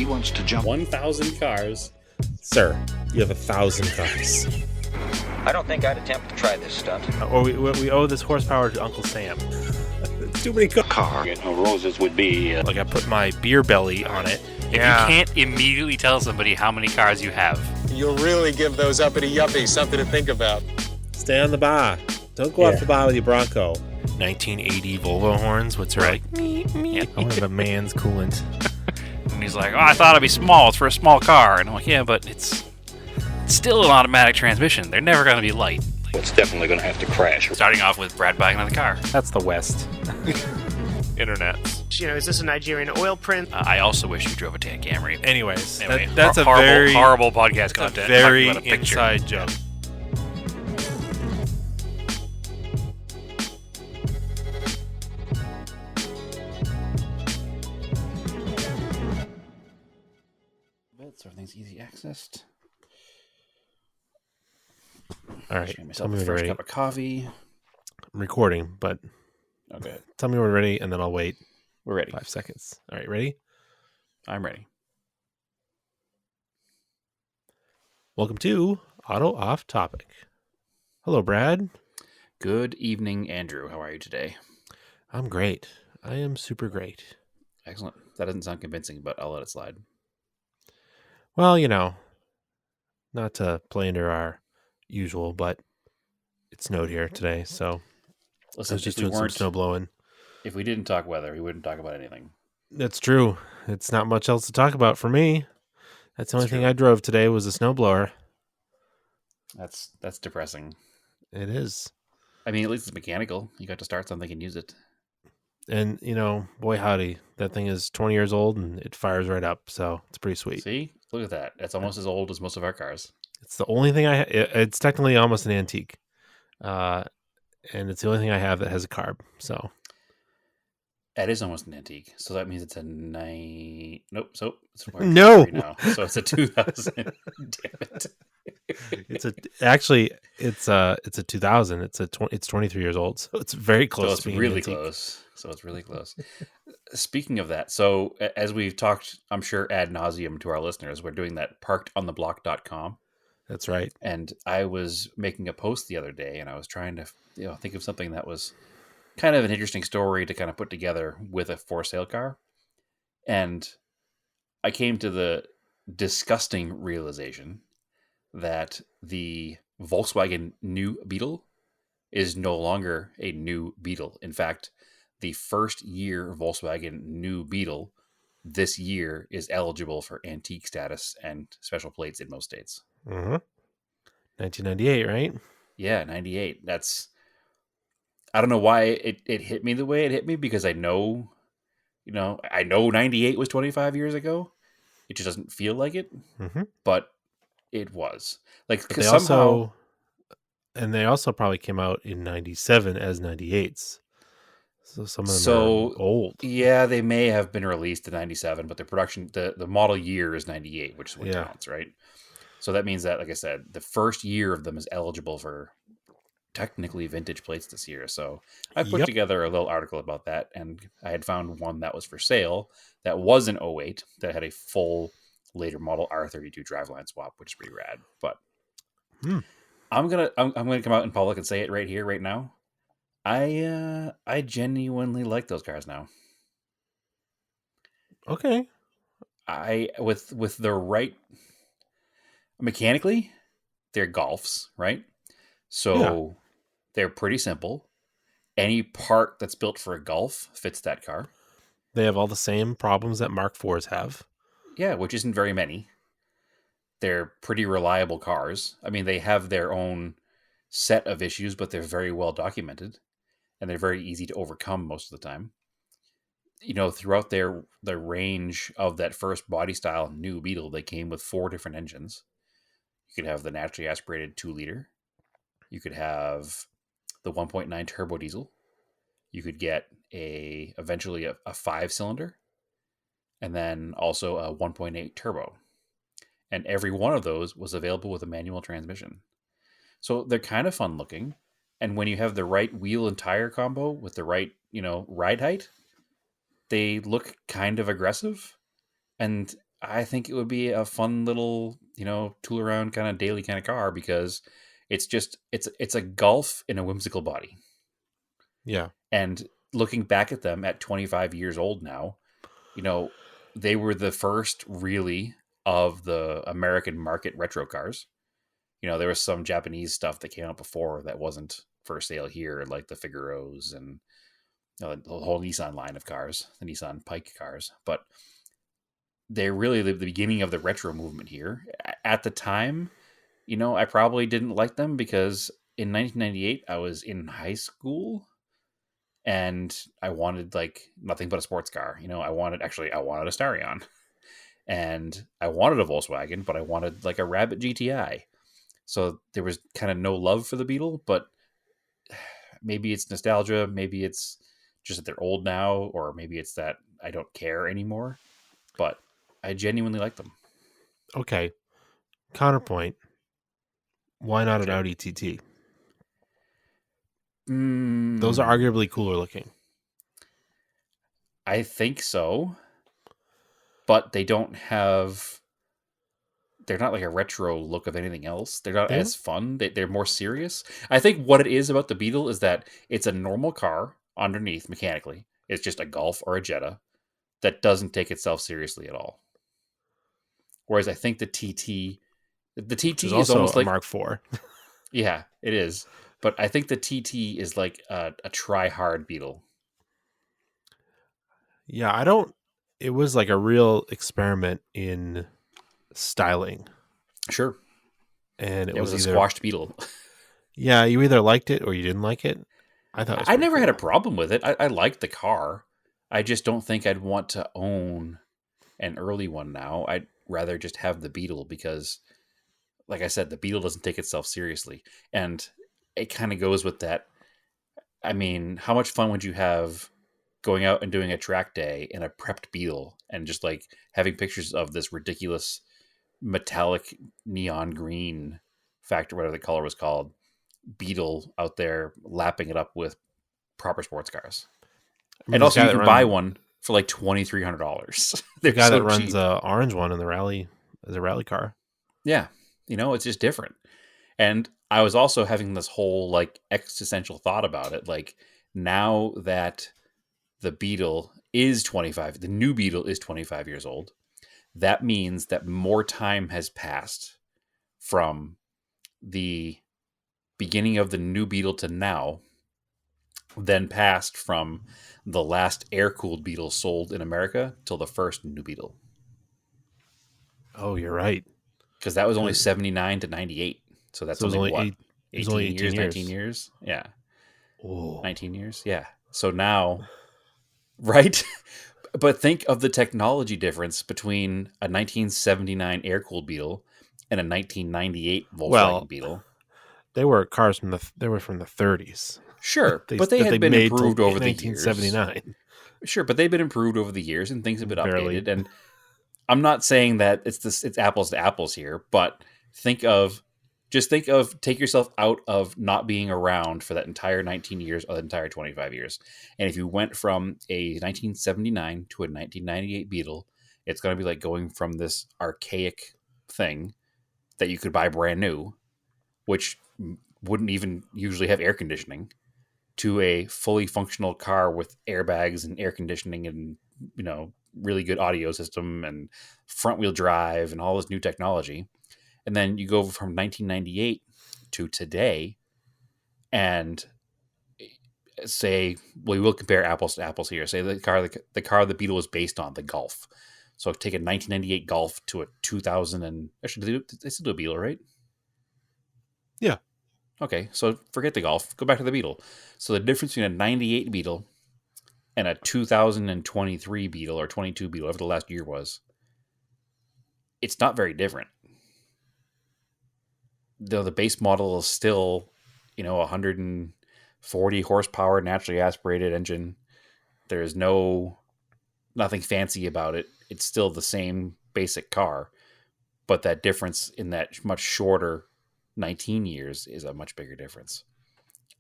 He wants to jump 1,000 cars. Sir, you have 1,000 cars. I don't think I'd attempt to try this stunt. Or we owe this horsepower to Uncle Sam. It's too many cars. car. You know, roses would be... Like I put my beer belly on it. If you can't immediately tell somebody how many cars you have. You'll really give those uppity yuppies something to think about. Stay on the bar. Don't go off the bar with your Bronco. 1980 Volvo horns, what's right? I want to have a man's coolant. And he's like, oh, I thought it'd be small. It's for a small car. And I'm like, yeah, but it's still an automatic transmission. They're never going to be light. It's definitely going to have to crash. Starting off with Brad buying another car. That's the West. Internet. You know, is this a Nigerian oil print? I also wish you drove a tan Camry. Anyways, Anyway, that's a horrible, very horrible podcast content. very Talking about a picture. inside joke. So everything's easy accessed. All right, tell me when you're First ready. cup of coffee. I'm recording, but Okay, tell me when we're ready, and then I'll wait we're ready. 5 seconds. All right, ready? I'm ready. Welcome to Auto Off Topic. Hello, Brad. Good evening, Andrew. How are you today? I'm great. I am super great. Excellent. That doesn't sound convincing, but I'll let it slide. Well, you know, not to play into our usual, but it snowed here today, so I Listen, was just if we doing some weren't, snow blowing. if we didn't talk weather, we wouldn't talk about anything. That's true. It's not much else to talk about for me. That's the only thing true. I drove today was a snowblower. That's depressing. It is. I mean, at least it's mechanical. You got to start something and use it. And, you know, boy howdy, that thing is 20 years old and it fires right up, so it's pretty sweet. See? Look at that. It's almost as old as most of our cars. It's the only thing it's technically almost an antique. And it's the only thing I have that has a carb, so. That is almost an antique. So that means it's a Nope. So it's No. now. So it's a 2000. Damn it. It's a 2000. It's 23 years old, so it's very close. So it's to being really antique. close. So it's really close. Speaking of that, so as we've talked, I'm sure ad nauseum to our listeners, we're doing that parkedontheblock.com. That's right. And I was making a post the other day, and I was trying to think of something that was kind of an interesting story to kind of put together with a for sale car. And I came to the disgusting realization that the Volkswagen New Beetle is no longer a new Beetle. In fact, the first year Volkswagen New Beetle this year is eligible for antique status and special plates in most states. Mm-hmm. 1998, right? Yeah, 98. I don't know why it hit me the way it hit me, because I know 98 was 25 years ago. It just doesn't feel like it, Mm-hmm. but it was. Like, But they somehow... also probably came out in 97 as 98s. So some of them are old. Yeah, they may have been released in 97, but the production, the model year is 98, which is what counts, right? So that means that, like I said, the first year of them is eligible for technically vintage plates this year. So I put together a little article about that, and I had found one that was for sale that was an 08 that had a full later model R32 driveline swap, which is pretty rad. But I'm gonna come out in public and say it right here, right now. I genuinely like those cars now. Okay. With the right mechanically, they're Golfs, right? So they're pretty simple. Any part that's built for a Golf fits that car. They have all the same problems that Mark IVs have. Yeah, which isn't very many. They're pretty reliable cars. I mean, they have their own set of issues, but they're very well documented, and they're very easy to overcome most of the time. Throughout the range of that first body style New Beetle, they came with 4 different engines. You could have the naturally aspirated 2-liter. You could have the 1.9 turbo diesel. You could get eventually a 5-cylinder, and then also a 1.8 turbo. And every one of those was available with a manual transmission. So they're kind of fun looking. And when you have the right wheel and tire combo with the right, ride height, they look kind of aggressive. And I think it would be a fun little, tool around kind of daily kind of car because it's a Golf in a whimsical body. Yeah. And looking back at them at 25 years old now, they were the first really of the American market retro cars. There was some Japanese stuff that came out before that wasn't for sale here, like the Figaros and the whole Nissan line of cars, the Nissan Pike cars. But they're really the beginning of the retro movement here. At the time, I probably didn't like them because in 1998, I was in high school and I wanted like nothing but a sports car. I wanted a Starion and I wanted a Volkswagen, but I wanted like a Rabbit GTI. So there was kind of no love for the Beetle, but maybe it's nostalgia. Maybe it's just that they're old now, or maybe it's that I don't care anymore. But I genuinely like them. Okay. Counterpoint. Why not an Sure. Audi TT? Those are arguably cooler looking. I think so. But they don't have... They're not like a retro look of anything else. They're not as fun. They're more serious. I think what it is about the Beetle is that it's a normal car underneath mechanically. It's just a Golf or a Jetta that doesn't take itself seriously at all. Whereas I think the TT is also also almost a like Mark IV. Yeah, it is. But I think the TT is like a try-hard Beetle. Yeah, it was like a real experiment in styling. Sure. And it was a either squashed Beetle. Yeah, you either liked it or you didn't like it. I thought it was I never had a cool. problem with it. I liked the car. I just don't think I'd want to own an early one now. I'd rather just have the Beetle because, like I said, the Beetle doesn't take itself seriously. And it kind of goes with that. I mean, how much fun would you have going out and doing a track day in a prepped Beetle and just like having pictures of this ridiculous metallic neon green factor, whatever the color was called, Beetle out there lapping it up with proper sports cars. And also you can buy one for like $2,300. The guy that runs the orange one in the rally as a rally car. Yeah. It's just different. And I was also having this whole like existential thought about it. Like now that the Beetle is 25, the new Beetle is 25 years old. That means that more time has passed from the beginning of the new Beetle to now than passed from the last air-cooled Beetle sold in America till the first new Beetle. Oh, you're right. Because that was only 79 to 98. So that's only what? 18 years, 19 years? Yeah. Oh. 19 years? Yeah. So now, right? But think of the technology difference between a 1979 air-cooled Beetle and a 1998 Volkswagen Beetle. They were cars from the 30s. Sure, but they had been improved over the years. 1979. Sure, but they've been improved over the years and things have been updated. And I'm not saying that it's apples to apples here, but take yourself out of not being around for that entire 19 years or the entire 25 years. And if you went from a 1979 to a 1998 Beetle, it's going to be like going from this archaic thing that you could buy brand new, which wouldn't even usually have air conditioning, to a fully functional car with airbags and air conditioning and, really good audio system and front wheel drive and all this new technology. And then you go from 1998 to today and say, we will compare apples to apples here. Say the car the Beetle was based on, the Golf. So take a 1998 Golf to a 2000 and actually they still do a Beetle, right? Yeah. Okay, so forget the Golf. Go back to the Beetle. So the difference between a 98 Beetle and a 2023 Beetle or 22 Beetle, whatever the last year was, it's not very different. Though the base model is still, 140 horsepower naturally aspirated engine. There's nothing fancy about it. It's still the same basic car, but that difference in that much shorter 19 years is a much bigger difference.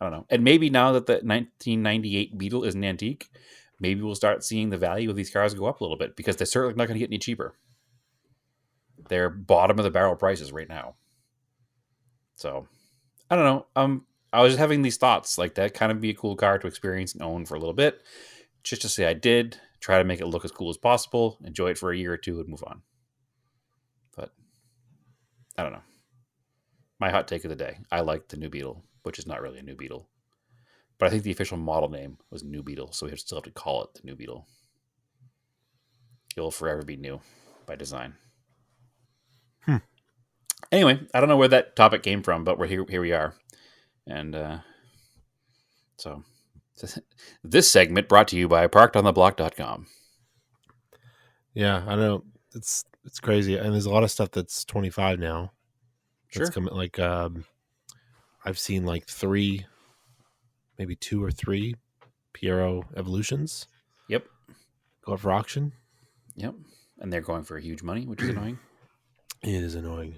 I don't know. And maybe now that the 1998 Beetle is an antique, maybe we'll start seeing the value of these cars go up a little bit because they're certainly not going to get any cheaper. they're bottom of the barrel prices right now. So I don't know. I was just having these thoughts like that kind of be a cool car to experience and own for a little bit, just to say I did try to make it look as cool as possible, enjoy it for a year or two, and move on. But I don't know. My hot take of the day: I like the new Beetle, which is not really a new Beetle, but I think the official model name was New Beetle, so we still have to call it the New Beetle. It'll forever be new by design. Anyway, I don't know where that topic came from, but we're here. Here we are, and so this segment brought to you by ParkedOnTheBlock.com. Yeah, I know it's crazy, and there's a lot of stuff that's 25 now. Sure. That's coming like I've seen like 3, maybe 2 or 3 Piero Evolutions. Yep. Go up for auction. Yep. And they're going for huge money, which is annoying. It is annoying.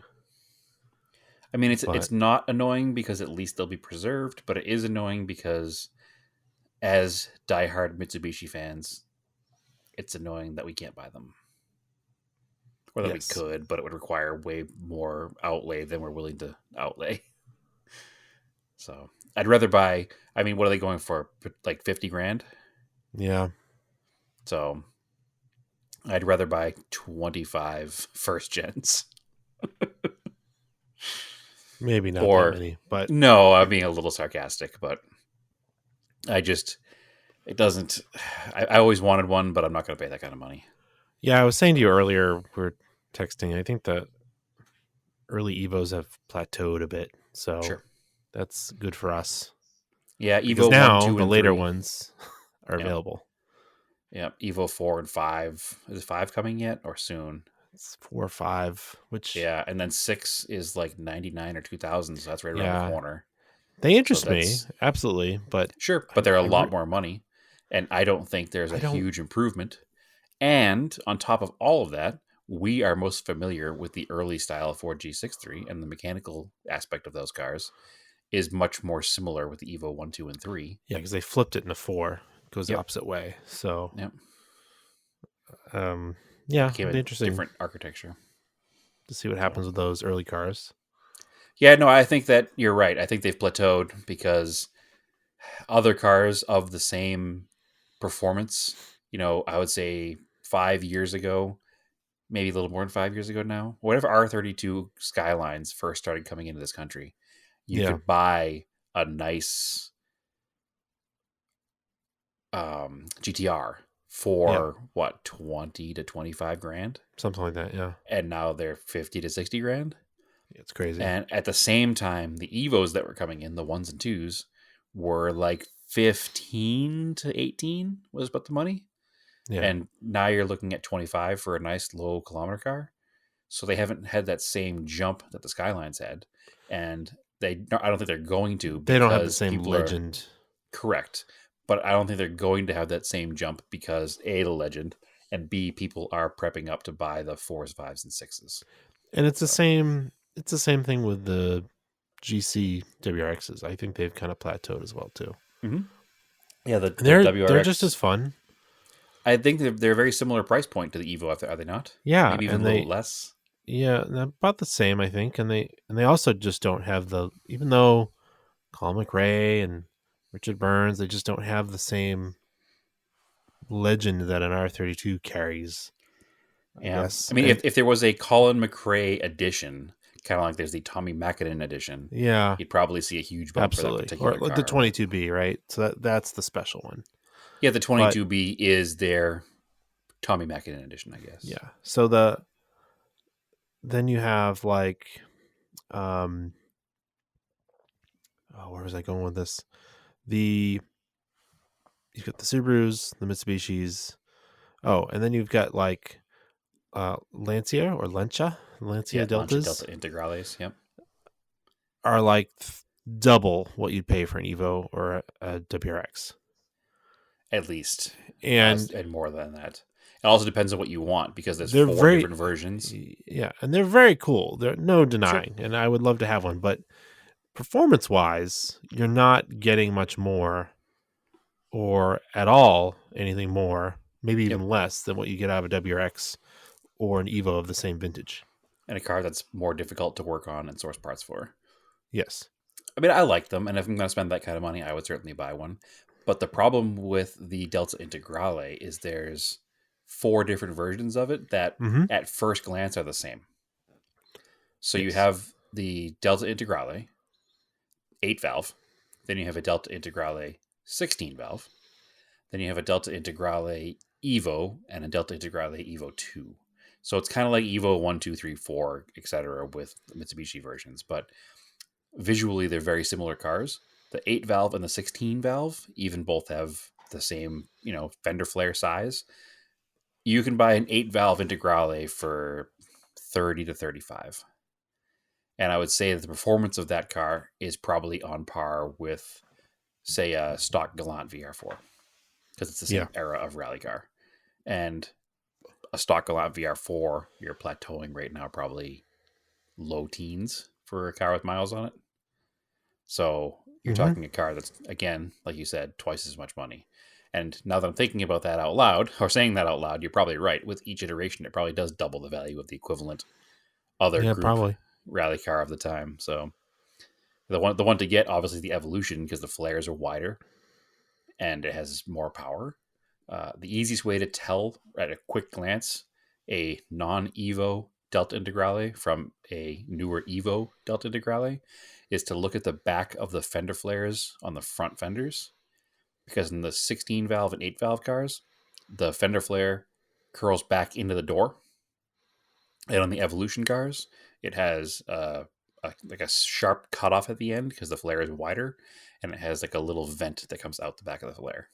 I mean, it's not annoying because at least they'll be preserved, but it is annoying because as diehard Mitsubishi fans, it's annoying that we can't buy them. Or that we could, but it would require way more outlay than we're willing to outlay. So I'd rather buy, I mean, what are they going for? Like 50 grand? Yeah. So I'd rather buy 25 first gens. Maybe not that many, but no, I'm being a little sarcastic, but it doesn't, I always wanted one, but I'm not going to pay that kind of money. Yeah, I was saying to you earlier, we're texting, I think the early Evos have plateaued a bit, so sure. That's good for us. Yeah, because Evo now 1, 2, the and later 3 ones are available. Yeah, Evo 4 and 5. Is 5 coming yet or soon? It's 4 or 5, which and then 6 is like 99 or 2000, so that's right around the corner. They interest me, absolutely, but sure, but they're a lot more money, and I don't think there's a huge improvement. And on top of all of that, we are most familiar with the early style Ford G63, and the mechanical aspect of those cars is much more similar with the Evo 1, 2, and 3. Yeah, because they flipped it in a 4. It goes the opposite way. So, yeah, it'd be interesting. Different architecture. To see what happens with those early cars. Yeah, no, I think that you're right. I think they've plateaued because other cars of the same performance, I would say 5 years ago, maybe a little more than 5 years ago now, whatever R32 Skylines first started coming into this country, you could buy a nice GTR for what, 20 to 25 grand? Something like that, yeah. And now they're 50 to 60 grand. It's crazy. And at the same time, the Evos that were coming in, the 1s and 2s, were like 15 to 18 was about the money. Yeah. And now you're looking at 25 for a nice low kilometer car. So they haven't had that same jump that the Skylines had. And I don't think they're going to. They don't have the same legend. Correct. But I don't think they're going to have that same jump because A, the legend, and B, people are prepping up to buy the 4s, 5s, and 6s. And it's the same. It's the same thing with the GC WRXs. I think they've kind of plateaued as well too. Mm-hmm. Yeah, the WRX, they're just as fun. I think they're a very similar price point to the Evo. Are they not? Yeah, maybe even a little less. Yeah, about the same, I think. And they also just don't have even though Colin McRae and Richard Burns, they just don't have the same legend that an R32 carries. I mean, if there was a Colin McRae edition, kind of like there's the Tommy Mackinnon edition, you'd probably see a huge bump for that particular car. The 22B, right? So that's the special one. Yeah, the 22B is their Tommy Mackinnon edition, I guess. Yeah. So then you have like, where was I going with this? You've got the Subarus, the Mitsubishis. Oh, and then you've got like Lancia Deltas. Delta Integrales, yep. Are like double what you'd pay for an Evo or a WRX. At least. And more than that. It also depends on what you want because there's 4 different versions. Yeah, and they're very cool. There's no denying. Sure. And I would love to have one, but performance-wise, you're not getting much more or at all anything more, maybe even less than what you get out of a WRX or an Evo of the same vintage. and a car that's more difficult to work on and source parts for. Yes. I mean, I like them, and if I'm going to spend that kind of money, I would certainly buy one. But the problem with the Delta Integrale is there's 4 different versions of it that Mm-hmm. at first glance are the same. So you Yes. have the Delta Integrale 8 valve, then you have a Delta Integrale 16 valve, then you have a Delta Integrale Evo and a Delta Integrale Evo 2. So it's kind of like Evo 1, 2, 3, 4, etc. with Mitsubishi versions, but visually they're very similar cars. The 8 valve and the 16 valve even both have the same, fender flare size. You can buy an 8 valve Integrale for 30 to 35. And I would say that the performance of that car is probably on par with, say, a stock Galant VR4, because it's the same era of rally car. And a stock Galant VR4, you're plateauing right now probably low teens for a car with miles on it. So you're talking a car that's, again, like you said, twice as much money. And now that I'm thinking about that out loud, or saying that out loud, you're probably right. With each iteration, it probably does double the value of the equivalent other group Probably. rally car of the time. So the one to get, obviously, the Evolution, because the flares are wider and it has more power. The easiest way to tell at a quick glance a non-Evo Delta Integrale from a newer Evo Delta Integrale is to look at the back of the fender flares on the front fenders, because in the 16 valve and 8 valve cars, the fender flare curls back into the door, and on the Evolution cars, it has like a sharp cutoff at the end because the flare is wider, and it has like a little vent that comes out the back of the flare.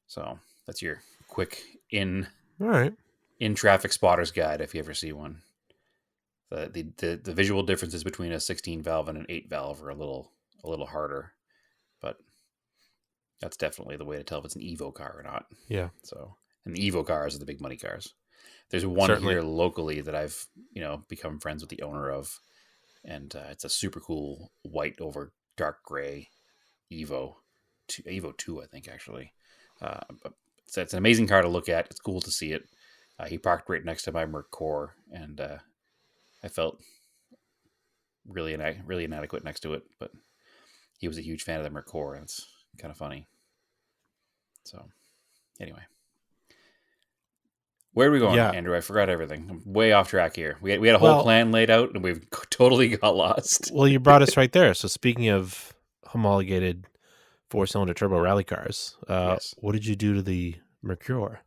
So that's your quick in traffic spotter's guide if you ever see one. The visual differences between a 16 valve and an 8 valve are a little harder, but that's definitely the way to tell if it's an Evo car or not. Yeah. So, and the Evo cars are the big money cars. There's one here locally that I've become friends with the owner of, and it's a super cool white over dark gray Evo 2, I think, actually. It's an amazing car to look at. It's cool to see it. He parked right next to my Merc Core, and I felt really inadequate next to it, but he was a huge fan of the Merc Core, and it's kind of funny. So, anyway. Where are we going, Andrew? I forgot everything. I'm way off track here. We had a whole plan laid out, and we've totally got lost. Well, you brought us right there. So speaking of homologated 4-cylinder turbo rally cars, yes. What did you do to the Mercure?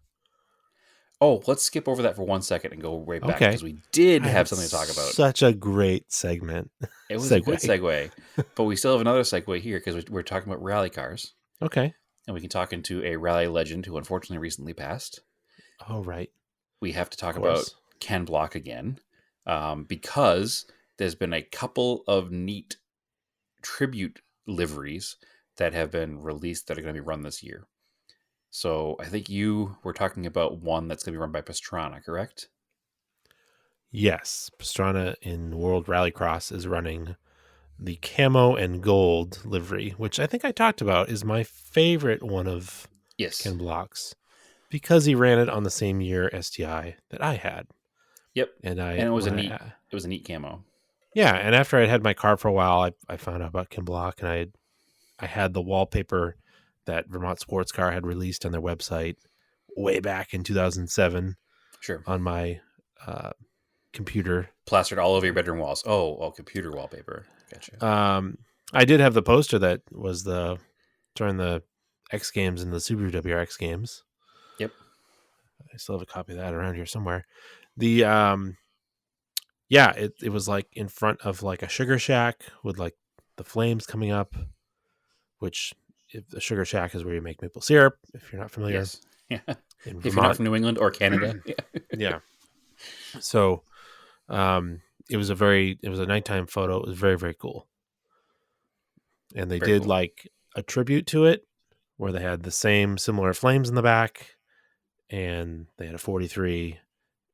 Oh, let's skip over that for 1 second and go right back, because we did have something to talk about. Such a great segment. It was a good segue, but we still have another segue here because we're talking about rally cars. Okay. And we can talk into a rally legend who unfortunately recently passed. Oh, right. We have to talk about Ken Block again, because there's been a couple of neat tribute liveries that have been released that are going to be run this year. So I think you were talking about one that's going to be run by Pastrana, correct? Yes. Pastrana in World Rallycross is running the camo and gold livery, which I think I talked about is my favorite one of Ken Block's, because he ran it on the same year STI that I had. Yep. And it was a neat camo. Yeah, and after I'd had my car for a while, I found out about Ken Block, and I had the wallpaper that Vermont Sports Car had released on their website way back in 2007. Sure. On my computer, plastered all over your bedroom walls. Oh, computer wallpaper. Gotcha. I did have the poster that was during the X Games and the Subaru WRX games. Yep. I still have a copy of that around here somewhere. It was like in front of like a sugar shack with like the flames coming up, which if the sugar shack is where you make maple syrup, if you're not familiar. Yes. Yeah. If you're not from New England or Canada. Yeah. So it was a nighttime photo. It was very, very cool. And they did like a tribute to it where they had the same similar flames in the back, and they had a 43,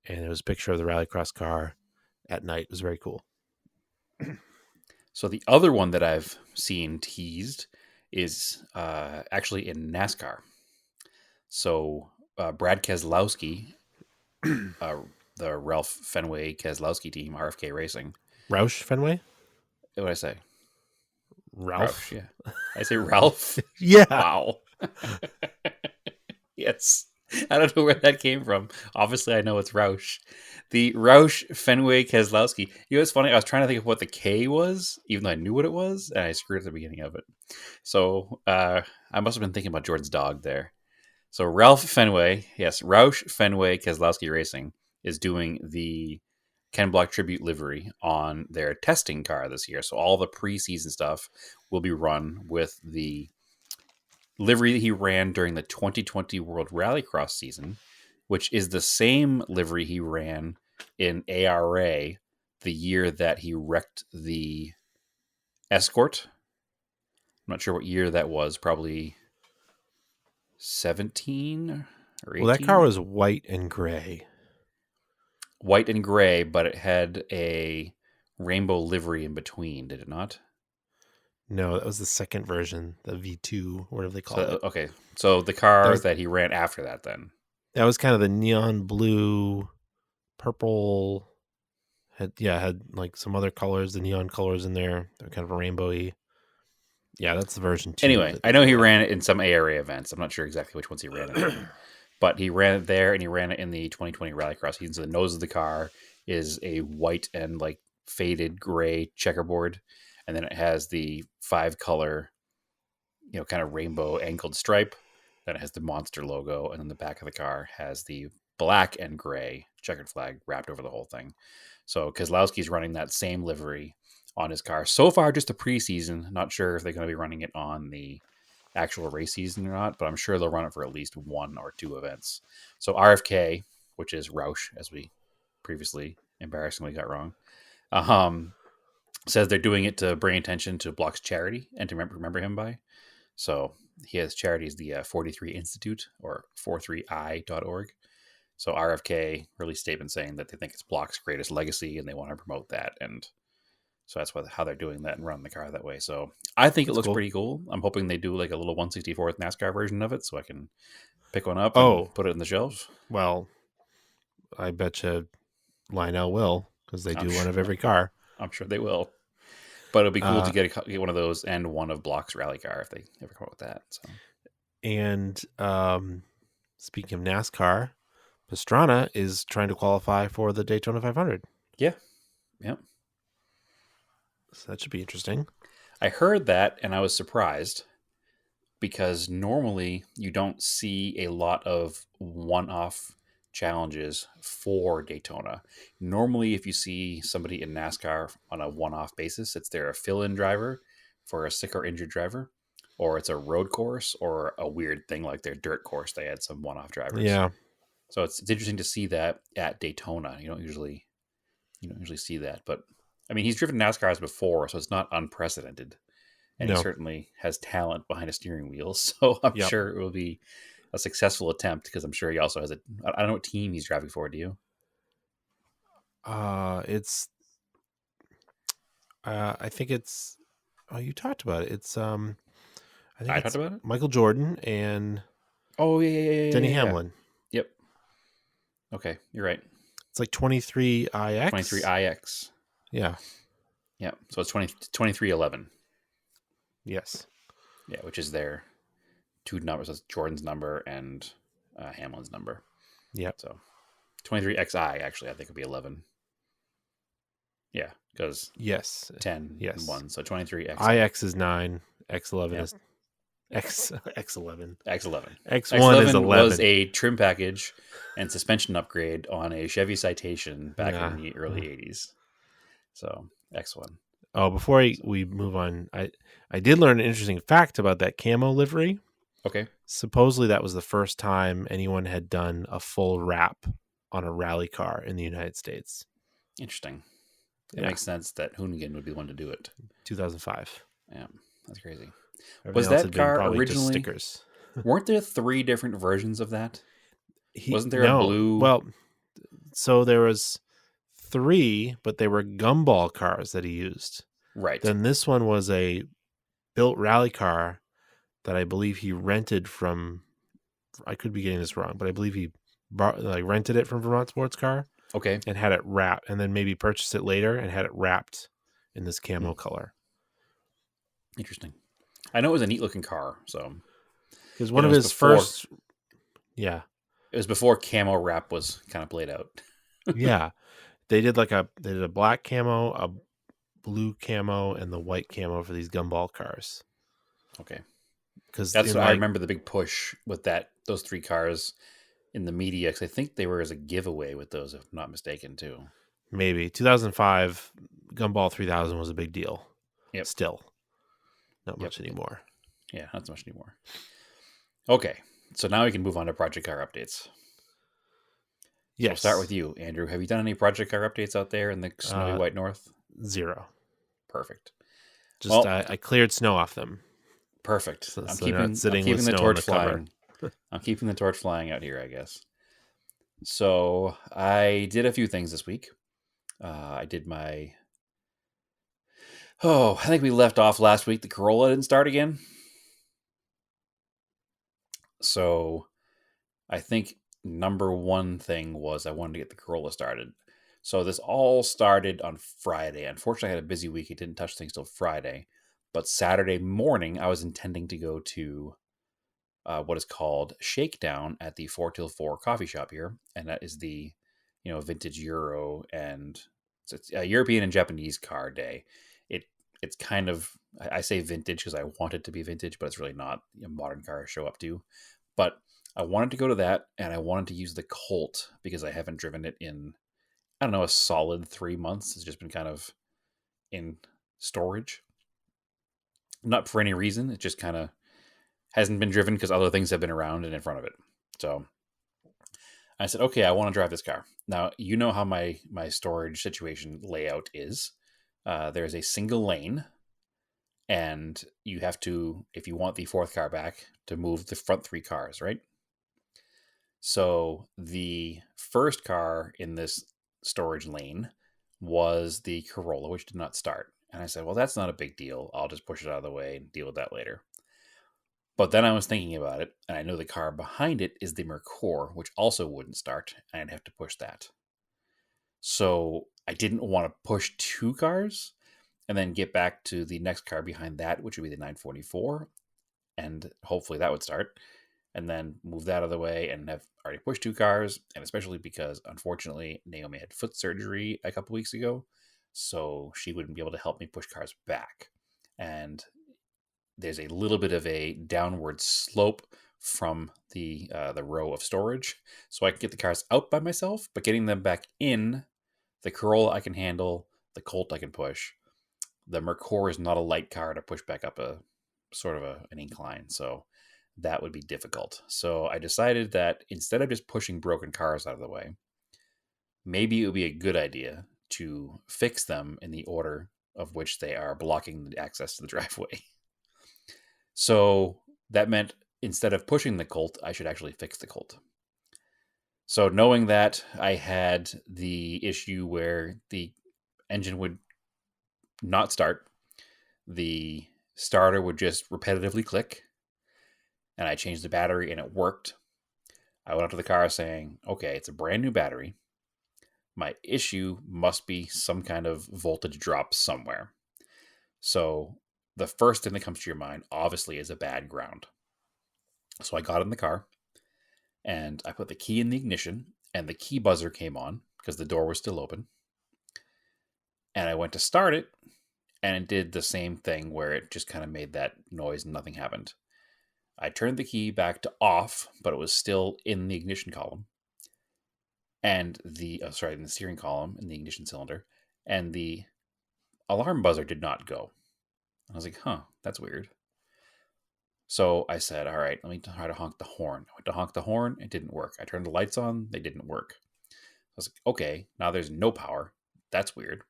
and it was a picture of the rallycross car at night. It was very cool. So the other one that I've seen teased is actually in NASCAR. So Brad Keselowski the Ralph Fenway Keselowski team, RFK Racing. Roush Fenway? What did I say? Ralph? Roush, yeah. I say Ralph? Yeah. Wow. Yes. I don't know where that came from. Obviously, I know it's Roush. The Roush Fenway Keselowski. You know, it's funny. I was trying to think of what the K was, even though I knew what it was, and I screwed at the beginning of it. So I must have been thinking about Jordan's dog there. So Ralph Fenway, yes, Roush Fenway Keselowski Racing is doing the Ken Block tribute livery on their testing car this year. So all the preseason stuff will be run with the livery that he ran during the 2020 World Rallycross season, which is the same livery he ran in ARA the year that he wrecked the Escort. I'm not sure what year that was, probably 17 or 18. Well, that car was white and gray. White and gray, but it had a rainbow livery in between, did it not? No, that was the second version, the V2, whatever they call it. Okay, so the car that he ran after that, then. That was kind of the neon blue, purple. Had like some other colors, the neon colors in there. They're kind of a rainbowy. Yeah, that's the version 2. Anyway, I know he ran it in some ARA events. I'm not sure exactly which ones he ran it in. But he ran it there, and he ran it in the 2020 Rallycross season. So the nose of the car is a white and like faded gray checkerboard, and then it has the 5-color, kind of rainbow angled stripe. Then it has the monster logo, and then the back of the car has the black and gray checkered flag wrapped over the whole thing. So Keselowski's running that same livery on his car. So far, just the preseason. Not sure if they're going to be running it on the actual race season or not, but I'm sure they'll run it for at least 1 or 2 events. So RFK, which is Roush, as we previously embarrassingly got wrong, says they're doing it to bring attention to Block's charity and to remember him by. So he has charities, the 43 Institute or 43i.org. So RFK released a statement saying that they think it's Block's greatest legacy and they want to promote that. And so that's how they're doing that and running the car that way. So I think it looks pretty cool. I'm hoping they do like a little 1/64th NASCAR version of it so I can pick one up and put it in the shelves. Well, I bet you Lionel will, because they do one of every car. I'm sure they will. But it'll be cool to get one of those and one of Block's rally car if they ever come up with that. So. And speaking of NASCAR, Pastrana is trying to qualify for the Daytona 500. Yeah. Yep. So that should be interesting. I heard that and I was surprised because normally you don't see a lot of one-off challenges for Daytona. Normally, if you see somebody in NASCAR on a one-off basis, it's they're a fill-in driver for a sick or injured driver, or it's a road course or a weird thing like their dirt course. They had some one-off drivers. Yeah. So it's interesting to see that at Daytona. You don't usually see that, but I mean, he's driven NASCARs before, so it's not unprecedented. And he certainly has talent behind a steering wheel. So I'm sure it will be a successful attempt because I'm sure he also has I don't know what team he's driving for. Do you? It's, I think it's, you talked about it. It's, I talked about it? Michael Jordan and Denny Hamlin. Yep. Okay. You're right. It's like 23IX. 23IX. Yeah. Yeah. So it's 2311. Yes. Yeah, which is their 2 numbers. That's Jordan's number and Hamlin's number. Yeah. So 23XI actually, I think would be 11. Yeah, because 10 and 1. So 23X. IX is 9. X11 is X11. X11. X1 is 11. Was a trim package and suspension upgrade on a Chevy Citation back in the early 80s. So X1. Oh, before we move on, I did learn an interesting fact about that camo livery. Okay. Supposedly that was the first time anyone had done a full wrap on a rally car in the United States. Interesting. It makes sense that Hoonigan would be the one to do it. 2005. Yeah, that's crazy. Everything Was else that car originally just stickers? Weren't there 3 different versions of that? Wasn't there a blue? Well, so there was 3, but they were gumball cars that he used. Right. Then this one was a built rally car that I believe he rented from. I could be getting this wrong, but I believe he rented it from Vermont Sports Car. Okay. and had it wrapped, and then maybe purchase it later and had it wrapped in this camo color. Interesting. I know it was a neat looking car, so Because one of it was his before first, yeah, it was before camo wrap was kind of played out. yeah, they did a black camo, a blue camo, and the white camo for these gumball cars. Okay. Because That's what I remember the big push with those 3 cars in the media, because I think they were as a giveaway with those, if I'm not mistaken, too. maybe 2005 Gumball 3000 was a big deal. Yep. Still, not Yep. much anymore. Yeah, not so much anymore. Okay, so now we can move on to project car updates. Yes. We'll start with you, Andrew. Have you done any project car updates out there in the snowy white north? 0. Perfect. Just Well, I cleared snow off them. perfect. So I'm they're not keeping sitting with the snow on torch the cover. flying. I'm keeping the torch flying out here, I guess. So I did a few things this week. I did my... I think we left off last week. The Corolla didn't start again. So I think number one thing was I wanted to get the Corolla started. So this all started on Friday. Unfortunately, I had a busy week. I didn't touch things till Friday. But Saturday morning, I was intending to go to what is called Shakedown at the 4 Till 4 coffee shop here. And that is the, vintage Euro and it's a European and Japanese car day. It's kind of, I say vintage because I want it to be vintage, but it's really not. Modern cars show up to. But I wanted to go to that, and I wanted to use the Colt because I haven't driven it in, I don't know, a solid 3 months. It's just been kind of in storage. Not for any reason. It just kind of hasn't been driven because other things have been around and in front of it. So I said, okay, I want to drive this car. Now, you know how my storage situation layout is. There's a single lane, and you have to, if you want the 4th car back, to move the front 3 cars, right? So the first car in this storage lane was the Corolla, which did not start. And I said, well, that's not a big deal. I'll just push it out of the way and deal with that later. But then I was thinking about it, and I know the car behind it is the Mercor, which also wouldn't start, and I'd have to push that. So I didn't want to push 2 cars and then get back to the next car behind that, which would be the 944, and hopefully that would start, and then move that out of the way and have already pushed 2 cars, and especially because, unfortunately, Naomi had foot surgery a couple weeks ago, so she wouldn't be able to help me push cars back. And there's a little bit of a downward slope from the row of storage, so I can get the cars out by myself, but getting them back in, the Corolla I can handle, the Colt I can push. The Mercor is not a light car to push back up a sort of an incline, so that would be difficult. So I decided that instead of just pushing broken cars out of the way, maybe it would be a good idea to fix them in the order of which they are blocking the access to the driveway. So that meant instead of pushing the Colt, I should actually fix the Colt. So knowing that, I had the issue where the engine would not start. The starter would just repetitively click. And I changed the battery and it worked. I went up to the car saying, okay, it's a brand new battery. My issue must be some kind of voltage drop somewhere. So the first thing that comes to your mind, obviously, is a bad ground. So I got in the car and I put the key in the ignition and the key buzzer came on because the door was still open. And I went to start it and it did the same thing where it just kind of made that noise and nothing happened. I turned the key back to off, but it was still in the ignition column. And in the steering column, in the ignition cylinder. And the alarm buzzer did not go. I was like, that's weird. So I said, all right, let me try to honk the horn. I went to honk the horn. It didn't work. I turned the lights on. They didn't work. I was like, okay, now there's no power. That's weird.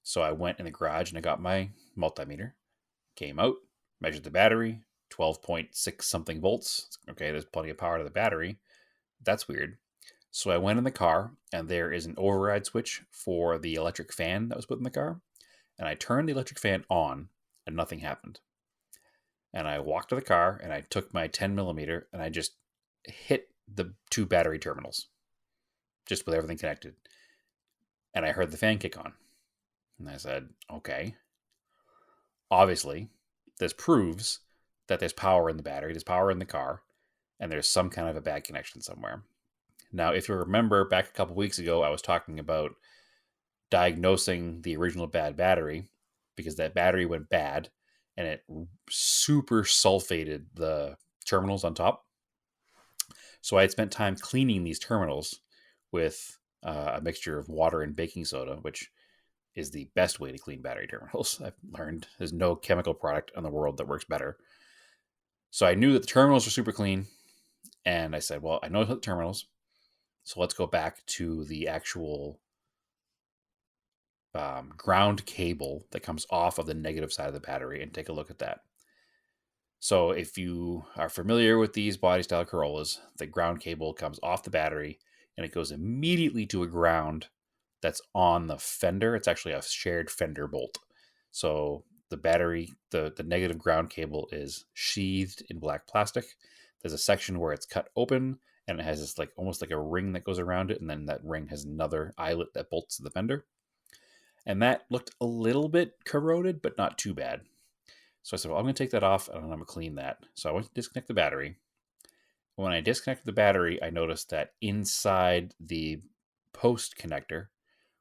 So I went in the garage and I got my multimeter, came out, measured the battery, 12.6 something volts. Okay, there's plenty of power to the battery. That's weird. So I went in the car and there is an override switch for the electric fan that was put in the car. And I turned the electric fan on and nothing happened. And I walked to the car and I took my 10 millimeter and I just hit the 2 battery terminals. just with everything connected. And I heard the fan kick on. And I said, okay. Obviously, this proves that there's power in the battery, there's power in the car, and there's some kind of a bad connection somewhere. Now, if you remember back a couple weeks ago, I was talking about diagnosing the original bad battery because that battery went bad and it super sulfated the terminals on top. So I had spent time cleaning these terminals with a mixture of water and baking soda, which is the best way to clean battery terminals. I've learned there's no chemical product in the world that works better. So I knew that the terminals were super clean. And I said, well, I know the terminals. So let's go back to the actual ground cable that comes off of the negative side of the battery and take a look at that. So if you are familiar with these body style Corollas, the ground cable comes off the battery and it goes immediately to a ground that's on the fender. It's actually a shared fender bolt. So the battery, the negative ground cable is sheathed in black plastic. There's a section where it's cut open and it has this like almost like a ring that goes around it. And then that ring has another eyelet that bolts to the fender. And that looked a little bit corroded, but not too bad. So I said, well, I'm going to take that off and I'm going to clean that. So I went to disconnect the battery. When I disconnected the battery, I noticed that inside the post connector,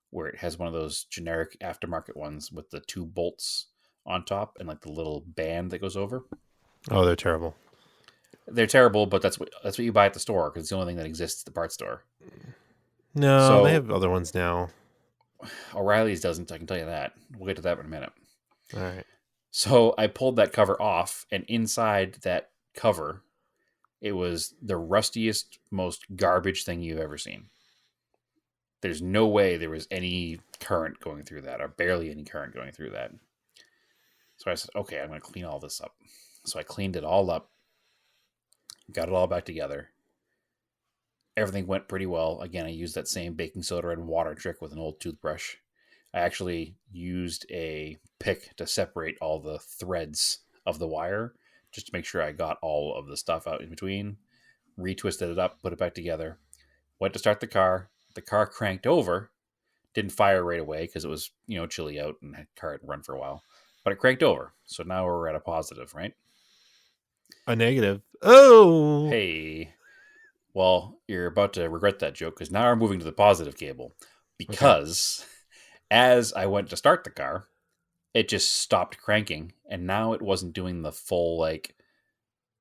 where it has one of those generic aftermarket ones with the two bolts on top and like the little band that goes over. Oh, they're terrible. They're terrible, but that's what you buy at the store because it's the only thing that exists at the parts store. No, So- they have other ones now. O'Reilly's doesn't, I can tell you that. We'll get to that in a minute. All right. So I pulled that cover off, and inside that cover, it was the rustiest, most garbage thing you've ever seen. There's no way there was any current going through that, or barely any current going through that. So I said, okay, I'm going to clean all this up. So I cleaned it all up, got it all back together. Everything went pretty well. Again, I used that same baking soda and water trick with an old toothbrush. I actually used a pick to separate all the threads of the wire just to make sure I got all of the stuff out in between. Retwisted it up, put it back together. Went to start the car. The car cranked over. Didn't fire right away because it was, chilly out and the car hadn't run for a while. But it cranked over. So now we're at a positive, right? A negative. Oh! Hey. Well, you're about to regret that joke because now we're moving to the positive cable. Because as I went to start the car, it just stopped cranking. And now it wasn't doing the full, like,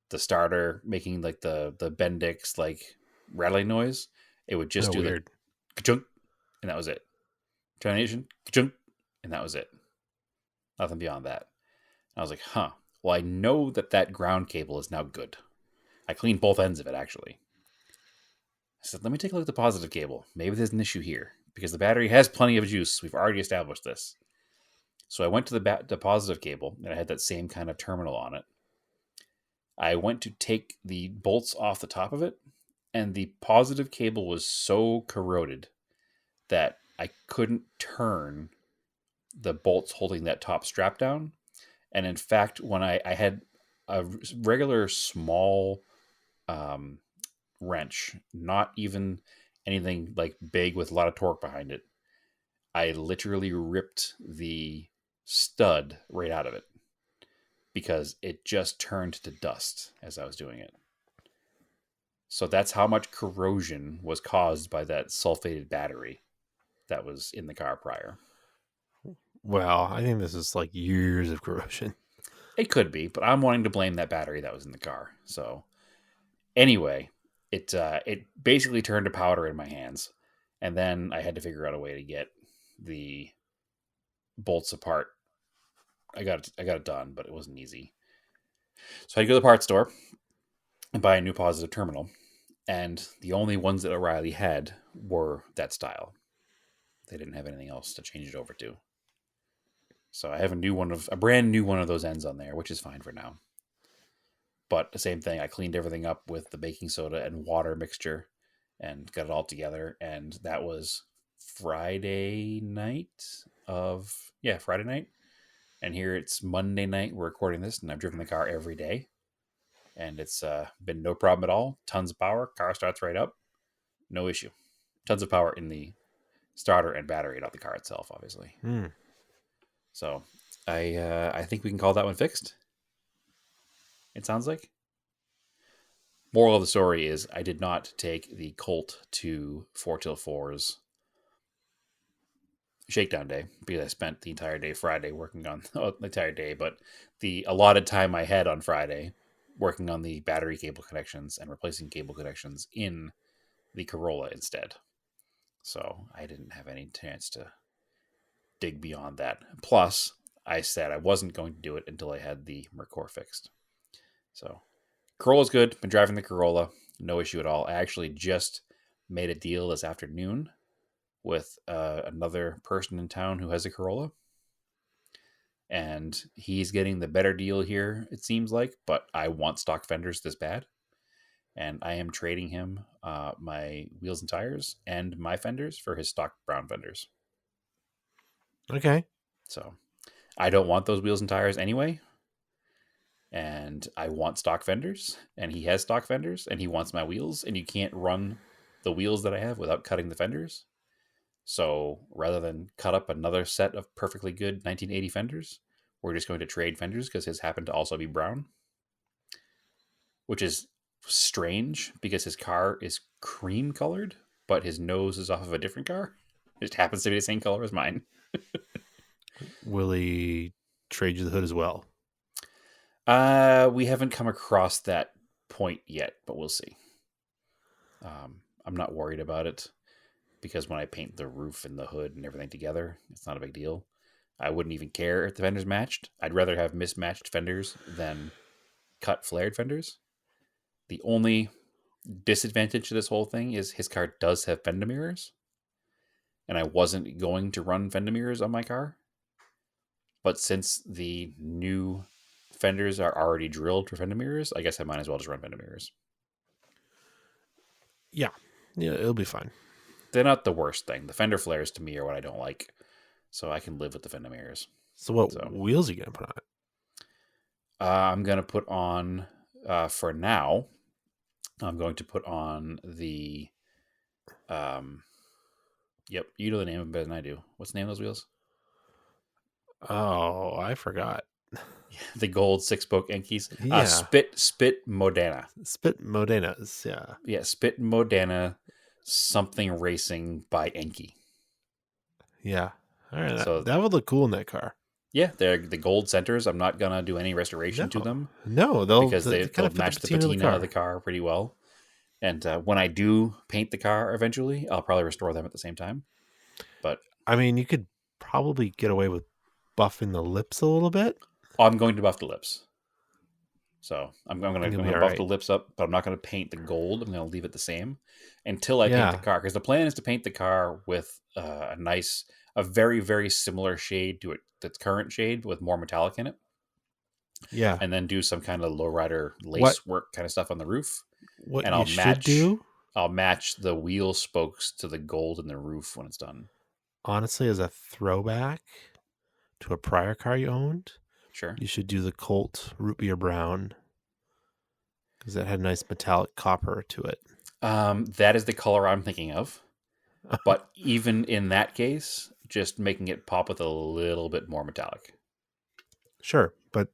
the starter making, like, the Bendix, like, rattling noise. It would just do weird. the ka-chunk, and that was it. Termination, ka-chunk, and that was it. Nothing beyond that. And I was like, huh. Well, I know that ground cable is now good. I cleaned both ends of it, actually. I said, let me take a look at the positive cable. Maybe there's an issue here because the battery has plenty of juice. We've already established this. So I went to the positive cable and I had that same kind of terminal on it. I went to take the bolts off the top of it and the positive cable was so corroded that I couldn't turn the bolts holding that top strap down. And in fact, when I had a regular small wrench, not even anything like big with a lot of torque behind it, I literally ripped the stud right out of it because it just turned to dust as I was doing it. So that's how much corrosion was caused by that sulfated battery that was in the car prior. Well, I think this is like years of corrosion. It could be, but I'm wanting to blame that battery that was in the car. So anyway, it basically turned to powder in my hands. And then I had to figure out a way to get the bolts apart. I got it done, but it wasn't easy. So I go to the parts store and buy a new positive terminal. And the only ones that O'Reilly had were that style. They didn't have anything else to change it over to. So I have a brand new one of those ends on there, which is fine for now. But the same thing, I cleaned everything up with the baking soda and water mixture and got it all together. And that was Friday night. And here it's Monday night. We're recording this and I've driven the car every day. And it's been no problem at all. Tons of power. Car starts right up. No issue. Tons of power in the starter and battery, not the car itself, obviously. Hmm. So I think we can call that one fixed. It sounds like. Moral of the story is I did not take the Colt to 4till4's shakedown day because I spent the entire day Friday working on the entire day, but the allotted time I had on Friday working on the battery cable connections and replacing cable connections in the Corolla instead. So I didn't have any chance to dig beyond that. Plus, I said I wasn't going to do it until I had the Mercor fixed. So Corolla's good. Been driving the Corolla. No issue at all. I actually just made a deal this afternoon with another person in town who has a Corolla. And he's getting the better deal here, it seems like. But I want stock fenders this bad. And I am trading him my wheels and tires and my fenders for his stock brown fenders. Okay. So I don't want those wheels and tires anyway. And I want stock fenders. And he has stock fenders. And he wants my wheels. And you can't run the wheels that I have without cutting the fenders. So rather than cut up another set of perfectly good 1980 fenders, we're just going to trade fenders because his happen to also be brown. Which is strange because his car is cream colored, but his nose is off of a different car. It just happens to be the same color as mine. Will he trade you the hood as well? We haven't come across that point yet, but we'll see. I'm not worried about it because when I paint the roof and the hood and everything together, it's not a big deal. I wouldn't even care if the fenders matched. I'd rather have mismatched fenders than cut flared fenders. The only disadvantage to this whole thing is his car does have fender mirrors. And I wasn't going to run fender mirrors on my car. But since the new fenders are already drilled for fender mirrors, I guess I might as well just run fender mirrors. Yeah, it'll be fine. They're not the worst thing. The fender flares to me are what I don't like. So I can live with the fender mirrors. So what wheels are you going to put on it? I'm going to put on, for now, I'm going to put on the, yep, you know the name of them better than I do. What's the name of those wheels? Oh, I forgot. The gold 6-spoke Yankees. Yeah. Spit Modena. Spit Modenas, yeah. Yeah, Spit Modena something racing by Enki. Yeah. All right. So that would look cool in that car. Yeah, they're the gold centers. I'm not gonna do any restoration to them. No, because they'll match the patina of the car pretty well. And when I do paint the car eventually, I'll probably restore them at the same time. But I mean, you could probably get away with buffing the lips a little bit. I'm going to buff the lips. So I'm going to buff the lips up, but I'm not going to paint the gold. I'm going to leave it the same until I paint the car. Because the plan is to paint the car with a very, very similar shade to its current shade with more metallic in it. Yeah. And then do some kind of lowrider lace work kind of stuff on the roof. What and I'll match the wheel spokes to the gold in the roof when it's done. Honestly, as a throwback to a prior car you owned, sure, you should do the Colt root beer brown because that had a nice metallic copper to it. That is the color I'm thinking of. But even in that case, just making it pop with a little bit more metallic. Sure, but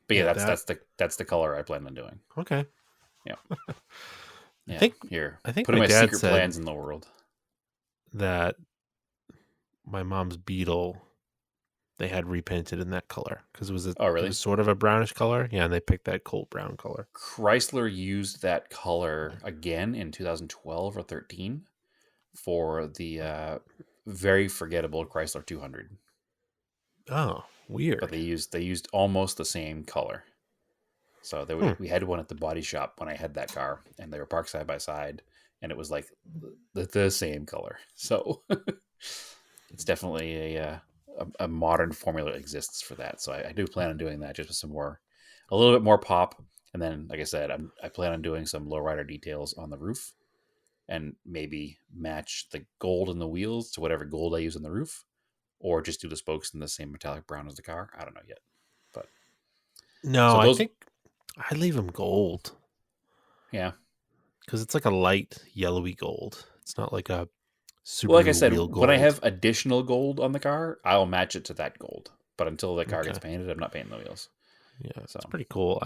yeah, that's the color I plan on doing. Okay. Yeah. I think putting my secret plans in the world. That my mom's Beetle, they had repainted in that color because it was it was sort of a brownish color. Yeah, and they picked that Colt brown color. Chrysler used that color again in 2012 or 13 for the very forgettable Chrysler 200. Oh, weird! But they used almost the same color. So we had one at the body shop when I had that car, and they were parked side by side, and it was like the same color. So it's definitely a modern formula exists for that. So I do plan on doing that just with a little bit more pop. And then, like I said, I plan on doing some lowrider details on the roof and maybe match the gold in the wheels to whatever gold I use on the roof, or just do the spokes in the same metallic brown as the car. I don't know yet. But no, I think I'd leave them gold. Yeah. Because it's like a light yellowy gold. It's not like a Subaru Well, like I said, wheel when I gold. have additional gold on the car, I'll match it to that gold. But until the car gets Okay. painted, I'm not painting the wheels. Yeah, So. it's pretty cool.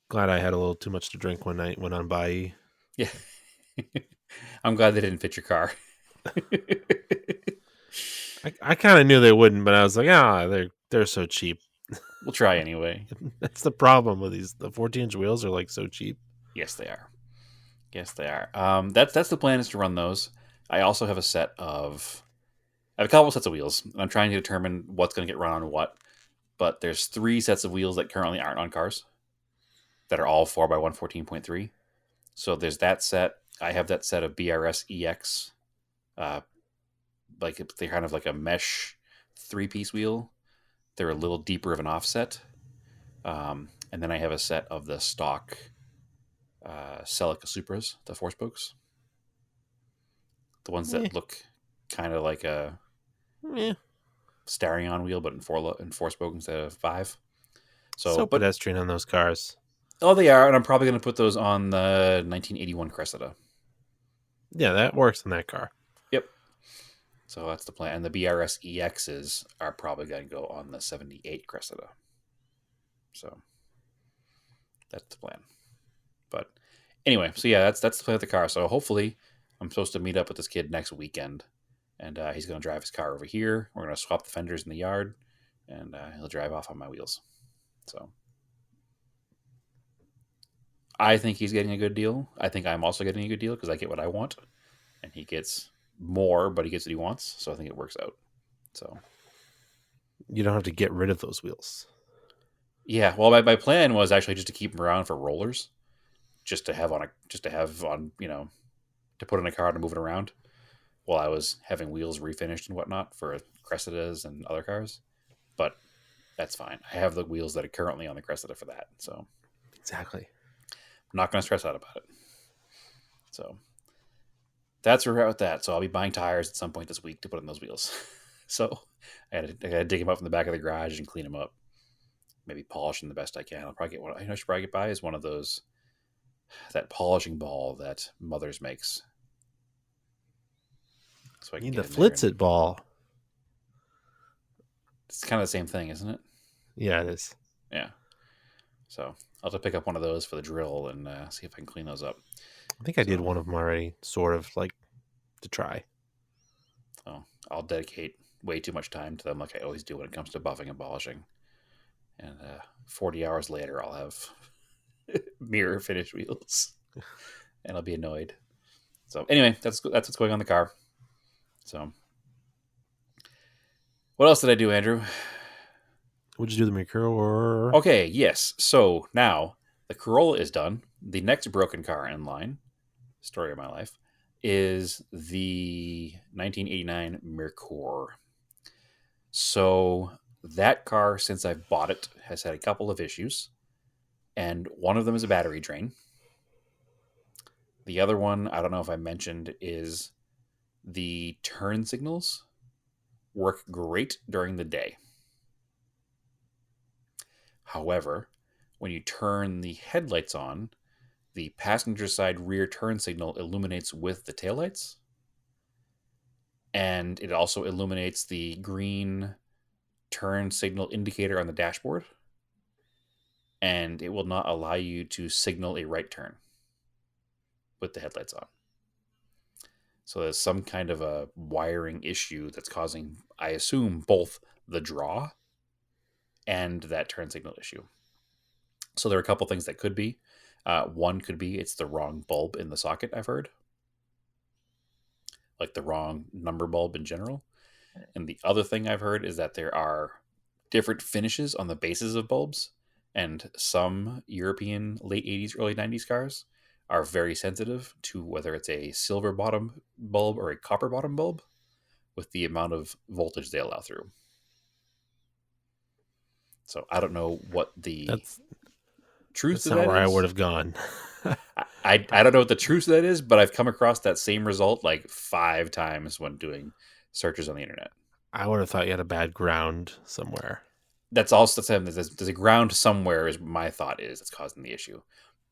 Glad I had a little too much to drink when I went on by. Yeah. I'm glad they didn't fit your car. I kind of knew they wouldn't, but I was like, they're so cheap. We'll try anyway. That's the problem with these. The 14-inch wheels are like so cheap. Yes, they are. Yes, they are. That's the plan, is to run those. I also have I have a couple sets of wheels, and I'm trying to determine what's going to get run on what. But there's 3 sets of wheels that currently aren't on cars that are all 4x114.3. So there's that set. I have that set of BRS EX. They're kind of like a mesh 3-piece wheel. They're a little deeper of an offset. And then I have a set of the stock Celica Supras, the 4-spokes. The ones that look kind of like a Starion wheel, but in 4-spoke instead of 5. So pedestrian on those cars. Oh, they are, and I'm probably going to put those on the 1981 Cressida. Yeah, that works in that car. Yep. So that's the plan. And the BRS EXs are probably going to go on the 78 Cressida. So that's the plan. But anyway, so yeah, that's the plan with the car. So hopefully I'm supposed to meet up with this kid next weekend, and he's going to drive his car over here. We're going to swap the fenders in the yard, and he'll drive off on my wheels. So I think he's getting a good deal. I think I'm also getting a good deal because I get what I want, and he gets more, but he gets what he wants. So I think it works out. So you don't have to get rid of those wheels. Yeah, well, my plan was actually just to keep them around for rollers, just to have on, to put in a car to move it around while I was having wheels refinished and whatnot for Cressidas and other cars. But that's fine. I have the wheels that are currently on the Cressida for that, so exactly. I'm not going to stress out about it. So that's where we're at with that. So I'll be buying tires at some point this week to put in those wheels. So I got to dig them up from the back of the garage and clean them up. Maybe polish them the best I can. I'll probably get one. I should probably buy is one of those, that polishing ball that Mother's makes. So I need the Flitz-It ball. It's kind of the same thing, isn't it? Yeah, it is. Yeah. So I'll have to pick up one of those for the drill and see if I can clean those up. I think I did one of them already, sort of, like, to try. Oh, I'll dedicate way too much time to them like I always do when it comes to buffing and polishing. And 40 hours later, I'll have mirror finished wheels. And I'll be annoyed. So anyway, that's what's going on in the car. So what else did I do, Andrew? What'd you do, the Mercure? Okay, yes. So now the Corolla is done. The next broken car in line, story of my life, is the 1989 Mercure. So that car, since I've bought it, has had a couple of issues. And one of them is a battery drain. The other one, I don't know if I mentioned, is the turn signals work great during the day. However, when you turn the headlights on, the passenger side rear turn signal illuminates with the taillights. And it also illuminates the green turn signal indicator on the dashboard. And it will not allow you to signal a right turn with the headlights on. So there's some kind of a wiring issue that's causing, I assume, both the draw and that turn signal issue. So there are a couple things that could be. One could be it's the wrong bulb in the socket, I've heard. Like the wrong number bulb in general. And the other thing I've heard is that there are different finishes on the bases of bulbs. And some European late 80s, early 90s cars are very sensitive to whether it's a silver bottom bulb or a copper bottom bulb with the amount of voltage they allow through. So I don't know what the truth of that is. That's not where I would have gone. I don't know what the truth of that is, but I've come across that same result like 5 times when doing searches on the internet. I would have thought you had a bad ground somewhere. That's also the same. There's a ground somewhere is my thought is that's causing the issue.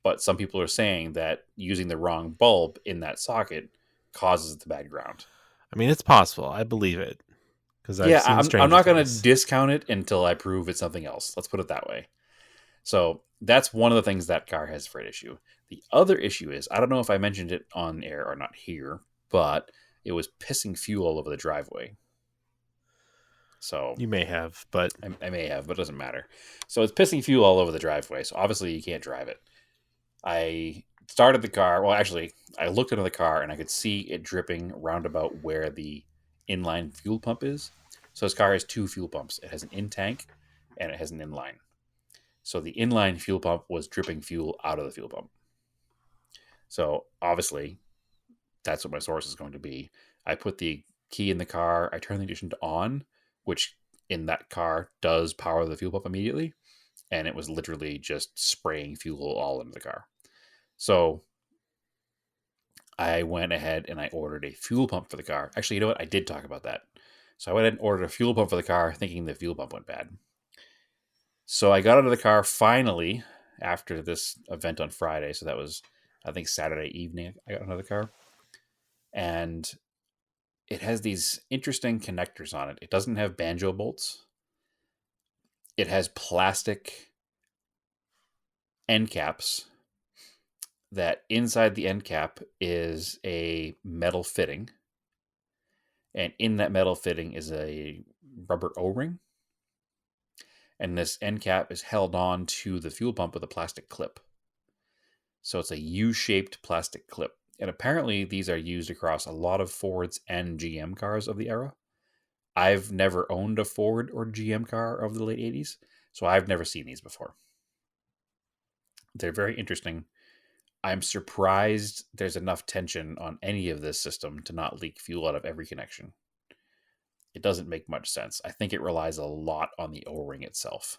But some people are saying that using the wrong bulb in that socket causes the bad ground. I mean, it's possible. I believe it because I've Yeah, seen I'm not going to Things. discount it until I prove it's something else. Let's put it that way. So that's one of the things that car has for an issue. The other issue is, I don't know if I mentioned it on air or not here, but it was pissing fuel all over the driveway. So You may have, but I may have, but it doesn't matter. So it's pissing fuel all over the driveway. So obviously you can't drive it. I started the car. Well, actually, I looked into the car and I could see it dripping roundabout where the inline fuel pump is. So this car has two fuel pumps. It has an in tank and it has an inline. So the inline fuel pump was dripping fuel out of the fuel pump. So obviously, that's what my source is going to be. I put the key in the car. I turn the ignition to on, which in that car does power the fuel pump immediately. And it was literally just spraying fuel all into the car. So I went ahead and I ordered a fuel pump for the car. Actually, you know what? I did talk about that. So I went ahead and ordered a fuel pump for the car, thinking the fuel pump went bad. So I got out of the car finally after this event on Friday. So that was, I think, Saturday evening. I got out of the car. And it has these interesting connectors on it. It doesn't have banjo bolts. It has plastic end caps that inside the end cap is a metal fitting. And in that metal fitting is a rubber O-ring. And this end cap is held on to the fuel pump with a plastic clip. So it's a U-shaped plastic clip. And apparently these are used across a lot of Fords and GM cars of the era. I've never owned a Ford or GM car of the late 80s, so I've never seen these before. They're very interesting. I'm surprised there's enough tension on any of this system to not leak fuel out of every connection. It doesn't make much sense. I think it relies a lot on the O-ring itself.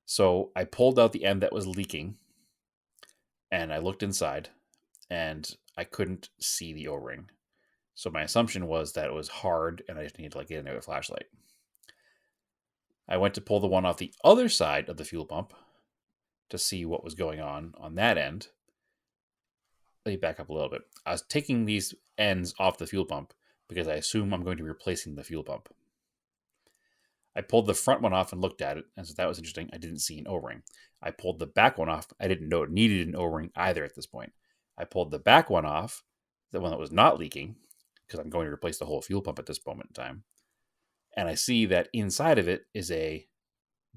So I pulled out the end that was leaking, and I looked inside, and I couldn't see the O-ring. So my assumption was that it was hard, and I just needed to get in there with a flashlight. I went to pull the one off the other side of the fuel pump to see what was going on that end. Let me back up a little bit. I was taking these ends off the fuel pump because I assume I'm going to be replacing the fuel pump. I pulled the front one off and looked at it, and so that was interesting. I didn't see an O-ring. I pulled the back one off. I didn't know it needed an O-ring either at this point. I pulled the back one off, the one that was not leaking, because I'm going to replace the whole fuel pump at this moment in time. And I see that inside of it is a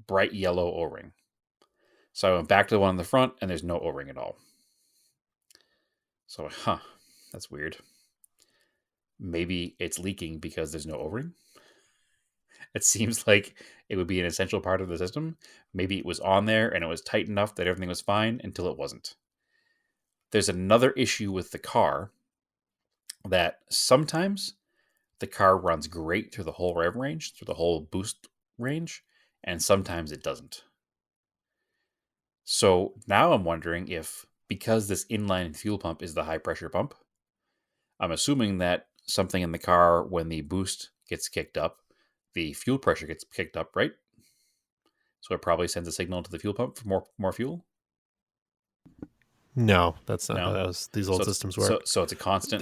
bright yellow O-ring. So I went back to the one on the front, and there's no O-ring at all. So, that's weird. Maybe it's leaking because there's no O-ring. It seems like it would be an essential part of the system. Maybe it was on there and it was tight enough that everything was fine until it wasn't. There's another issue with the car that sometimes the car runs great through the whole rev range, through the whole boost range, and sometimes it doesn't. So now I'm wondering if, because this inline fuel pump is the high pressure pump, I'm assuming that something in the car, when the boost gets kicked up, the fuel pressure gets kicked up, right? So it probably sends a signal to the fuel pump for more fuel. No, that's not how these old systems work. So it's a constant.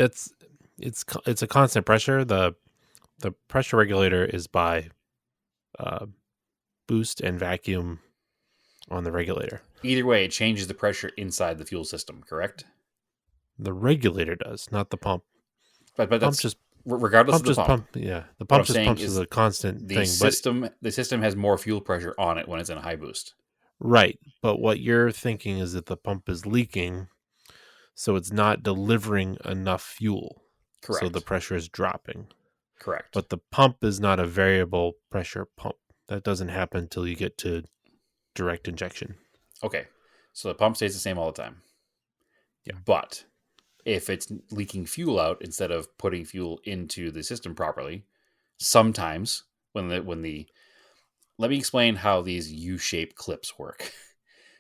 It's a constant pressure. The pressure regulator is by boost and vacuum on the regulator. Either way, it changes the pressure inside the fuel system, correct? The regulator does, not the pump. But that's just regardless of the pump. The pump just pumps is a constant thing. The system has more fuel pressure on it when it's in a high boost. Right, but what you're thinking is that the pump is leaking, so it's not delivering enough fuel. Correct. So the pressure is dropping. Correct. But the pump is not a variable pressure pump. That doesn't happen until you get to direct injection. Okay, so the pump stays the same all the time. Yeah. But if it's leaking fuel out instead of putting fuel into the system properly, sometimes when the let me explain how these U-shaped clips work.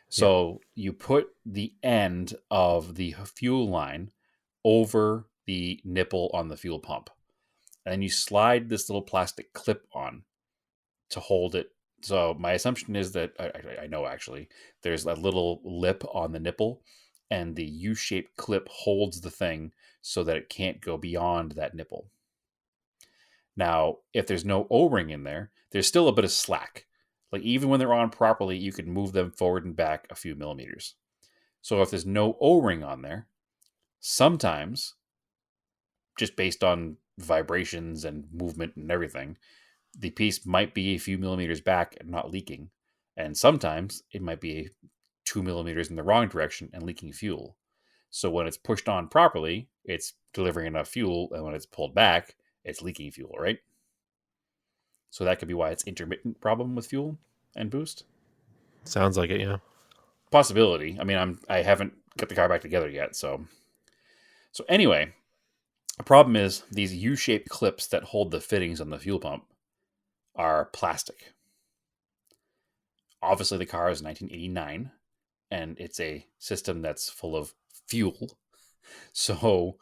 So you put the end of the fuel line over the nipple on the fuel pump, and then you slide this little plastic clip on to hold it. So my assumption is that I know actually there's a little lip on the nipple, and the U-shaped clip holds the thing so that it can't go beyond that nipple. Now, if there's no O-ring in there, there's still a bit of slack. Like even when they're on properly, you can move them forward and back a few millimeters. So if there's no O-ring on there, sometimes, just based on vibrations and movement and everything, the piece might be a few millimeters back and not leaking. And sometimes it might be 2 millimeters in the wrong direction and leaking fuel. So when it's pushed on properly, it's delivering enough fuel, and when it's pulled back, it's leaking fuel, right? So that could be why it's intermittent problem with fuel and boost. Sounds like it, yeah. Possibility. I mean, I haven't got the car back together yet, so anyway, the problem is these U-shaped clips that hold the fittings on the fuel pump are plastic. Obviously, the car is 1989, and it's a system that's full of fuel. So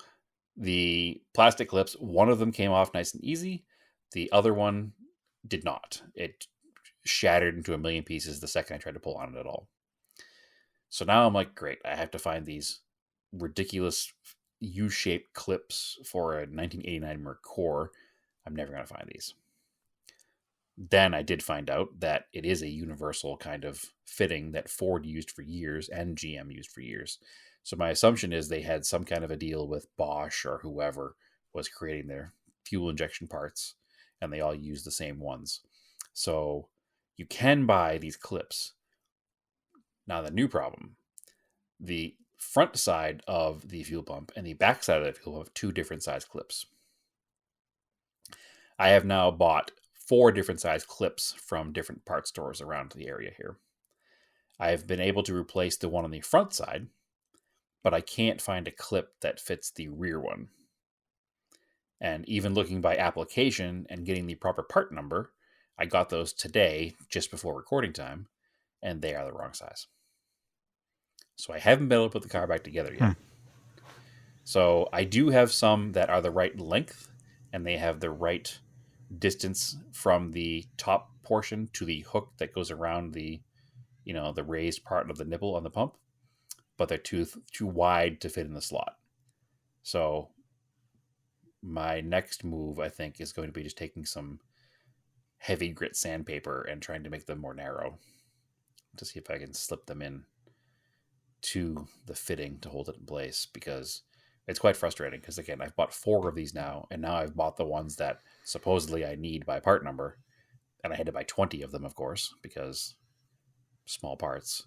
the plastic clips, one of them came off nice and easy. The other one did not. It shattered into a million pieces the second I tried to pull on it at all. So now I'm like, great, I have to find these ridiculous U-shaped clips for a 1989 Mercor. I'm never going to find these. Then I did find out that it is a universal kind of fitting that Ford used for years and GM used for years. So my assumption is they had some kind of a deal with Bosch or whoever was creating their fuel injection parts, and they all use the same ones. So you can buy these clips. Now the new problem, the front side of the fuel pump and the back side of the fuel pump have two different size clips. I have now bought 4 different size clips from different part stores around the area here. I have been able to replace the one on the front side, but I can't find a clip that fits the rear one. And even looking by application and getting the proper part number, I got those today just before recording time, and they are the wrong size. So I haven't been able to put the car back together yet. So I do have some that are the right length, and they have the right distance from the top portion to the hook that goes around the, the raised part of the nipple on the pump, but they're too wide to fit in the slot. So my next move, I think, is going to be just taking some heavy grit sandpaper and trying to make them more narrow to see if I can slip them in to the fitting to hold it in place, because it's quite frustrating. Because again, I've bought 4 of these now, and now I've bought the ones that supposedly I need by part number, and I had to buy 20 of them, of course, because small parts,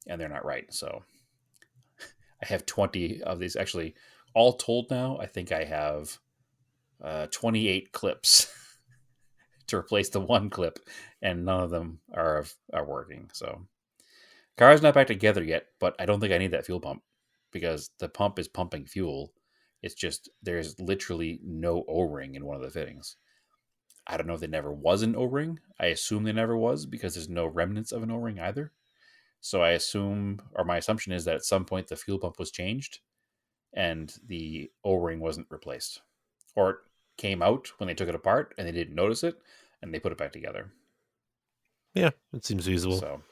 and they're not right. So I have 20 of these. Actually, all told now, I think I have 28 clips to replace the one clip, and none of them are working. So car's not back together yet, but I don't think I need that fuel pump, because the pump is pumping fuel. It's just there's literally no O-ring in one of the fittings. I don't know if there never was an O-ring. I assume there never was, because there's no remnants of an O-ring either. So I assume, or my assumption is that at some point the fuel pump was changed and the O-ring wasn't replaced. Or it came out when they took it apart and they didn't notice it and they put it back together. Yeah, it seems feasible. So,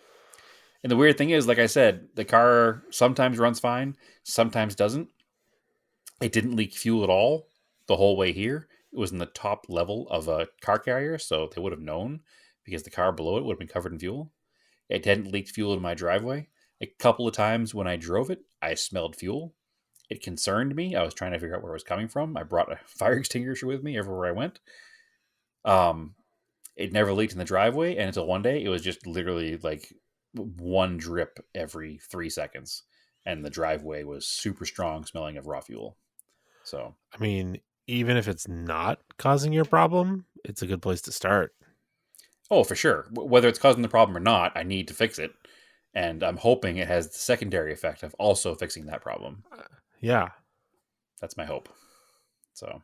and the weird thing is, like I said, the car sometimes runs fine, sometimes doesn't. It didn't leak fuel at all the whole way here. It was in the top level of a car carrier, so they would have known, because the car below it would have been covered in fuel. It hadn't leaked fuel in my driveway. A couple of times when I drove it, I smelled fuel. It concerned me. I was trying to figure out where it was coming from. I brought a fire extinguisher with me everywhere I went. It never leaked in the driveway, and until one day, it was just literally like one drip every 3 seconds, and the driveway was super strong, smelling of raw fuel. So, I mean, even if it's not causing your problem, it's a good place to start. oh, for sure. Whether it's causing the problem or not, I need to fix it. And I'm hoping it has the secondary effect of also fixing that problem. Yeah. That's my hope. So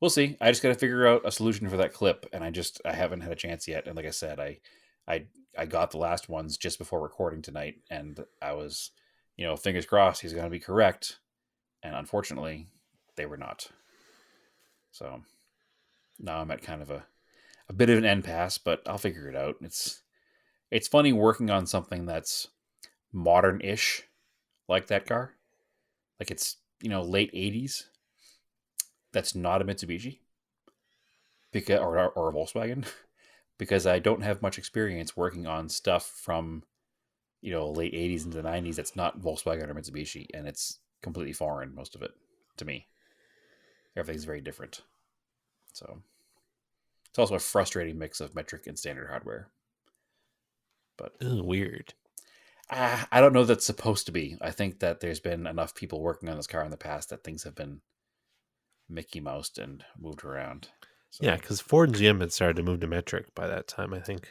we'll see. I just got to figure out a solution for that clip, and I haven't had a chance yet. And like I said, I got the last ones just before recording tonight, and I was, fingers crossed he's going to be correct. And unfortunately, they were not. So now I'm at kind of a bit of an impasse, but I'll figure it out. It's funny working on something that's modern-ish, like that car. Like it's, late 80s. That's not a Mitsubishi because or a Volkswagen because I don't have much experience working on stuff from, late 80s into the 90s that's not Volkswagen or Mitsubishi, and it's completely foreign, most of it, to me. Everything's very different. So it's also a frustrating mix of metric and standard hardware. But Weird. I don't know that's supposed to be. I think that there's been enough people working on this car in the past that things have been Mickey Moused and moved around. So Yeah, because Ford and GM had started to move to metric by that time, I think.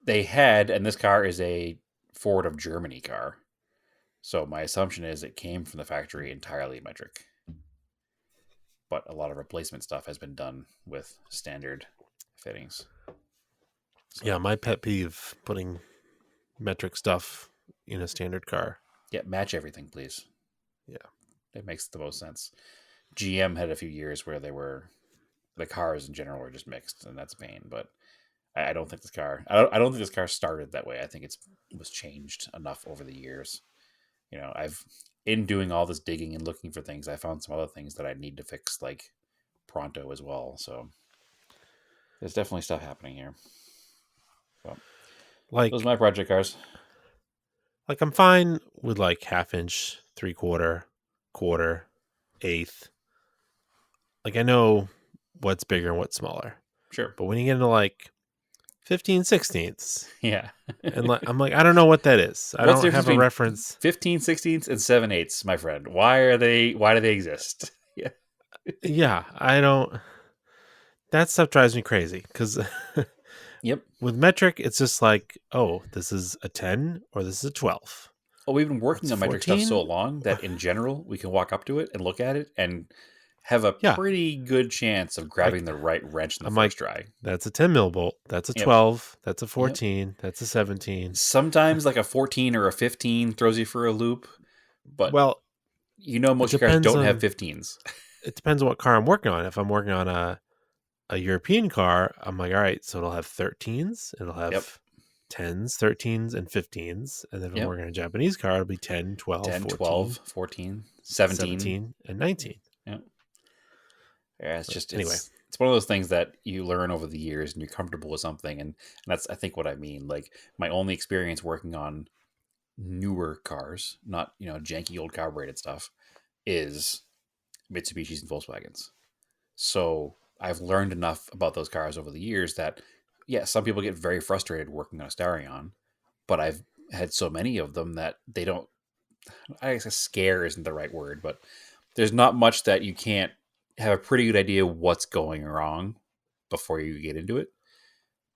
they had, and this car is a Ford of Germany car. So my assumption is it came from the factory entirely metric. But a lot of replacement stuff has been done with standard fittings. So, Yeah, my pet peeve, putting metric stuff in a standard car. yeah, match everything, please. Yeah. It makes the most sense. GM had a few years where the cars in general were just mixed, and that's a pain. But I don't think this car. I don't think this car started that way. I think it was changed enough over the years. In doing all this digging and looking for things, I found some other things that I need to fix, like pronto as well. So there's definitely stuff happening here. Well, Like, those are my project cars. like I'm fine with like 1/2 inch, 3/4, quarter, eighth. Like I know what's bigger and what's smaller. Sure. But when you get into like 15 16ths, Yeah. and I'm like, I don't know what that is. I What's the don't difference have a between reference. 15 16ths and 7/8, my friend? Why do they exist? Yeah. Yeah, I don't. That stuff drives me crazy because Yep. with metric, it's just like, oh, this is a 10 or this is a 12. Well, we've been working What's on metric stuff 14? so long that in general we can walk up to it and look at it and have a Yeah. pretty good chance of grabbing the right wrench in the I'm first like, try. That's a 10 mil bolt. That's a Yep. 12. That's a 14. That's a 17. Sometimes like a 14 or a 15 throws you for a loop, but Well, most it cars depends don't have on- 15s. it depends on what car I'm working on. If I'm working on a European car, I'm like, all right, so it'll have 13s, it'll have Yep. 10s, 13s, and 15s. And then if Yep. I'm working on a Japanese car, it'll be 10, 12, 10, 14, 12, 14, 17. 17, and 19. Yeah, it's just anyway. it's one of those things that you learn over the years and you're comfortable with something, and that's I think what I mean. Like my only experience working on newer cars, not janky old carbureted stuff, is Mitsubishis and Volkswagens. So I've learned enough about those cars over the years that some people get very frustrated working on a Starion, but I've had so many of them that they don't. I guess scare isn't the right word, but there's not much that you can't have a pretty good idea what's going wrong before you get into it.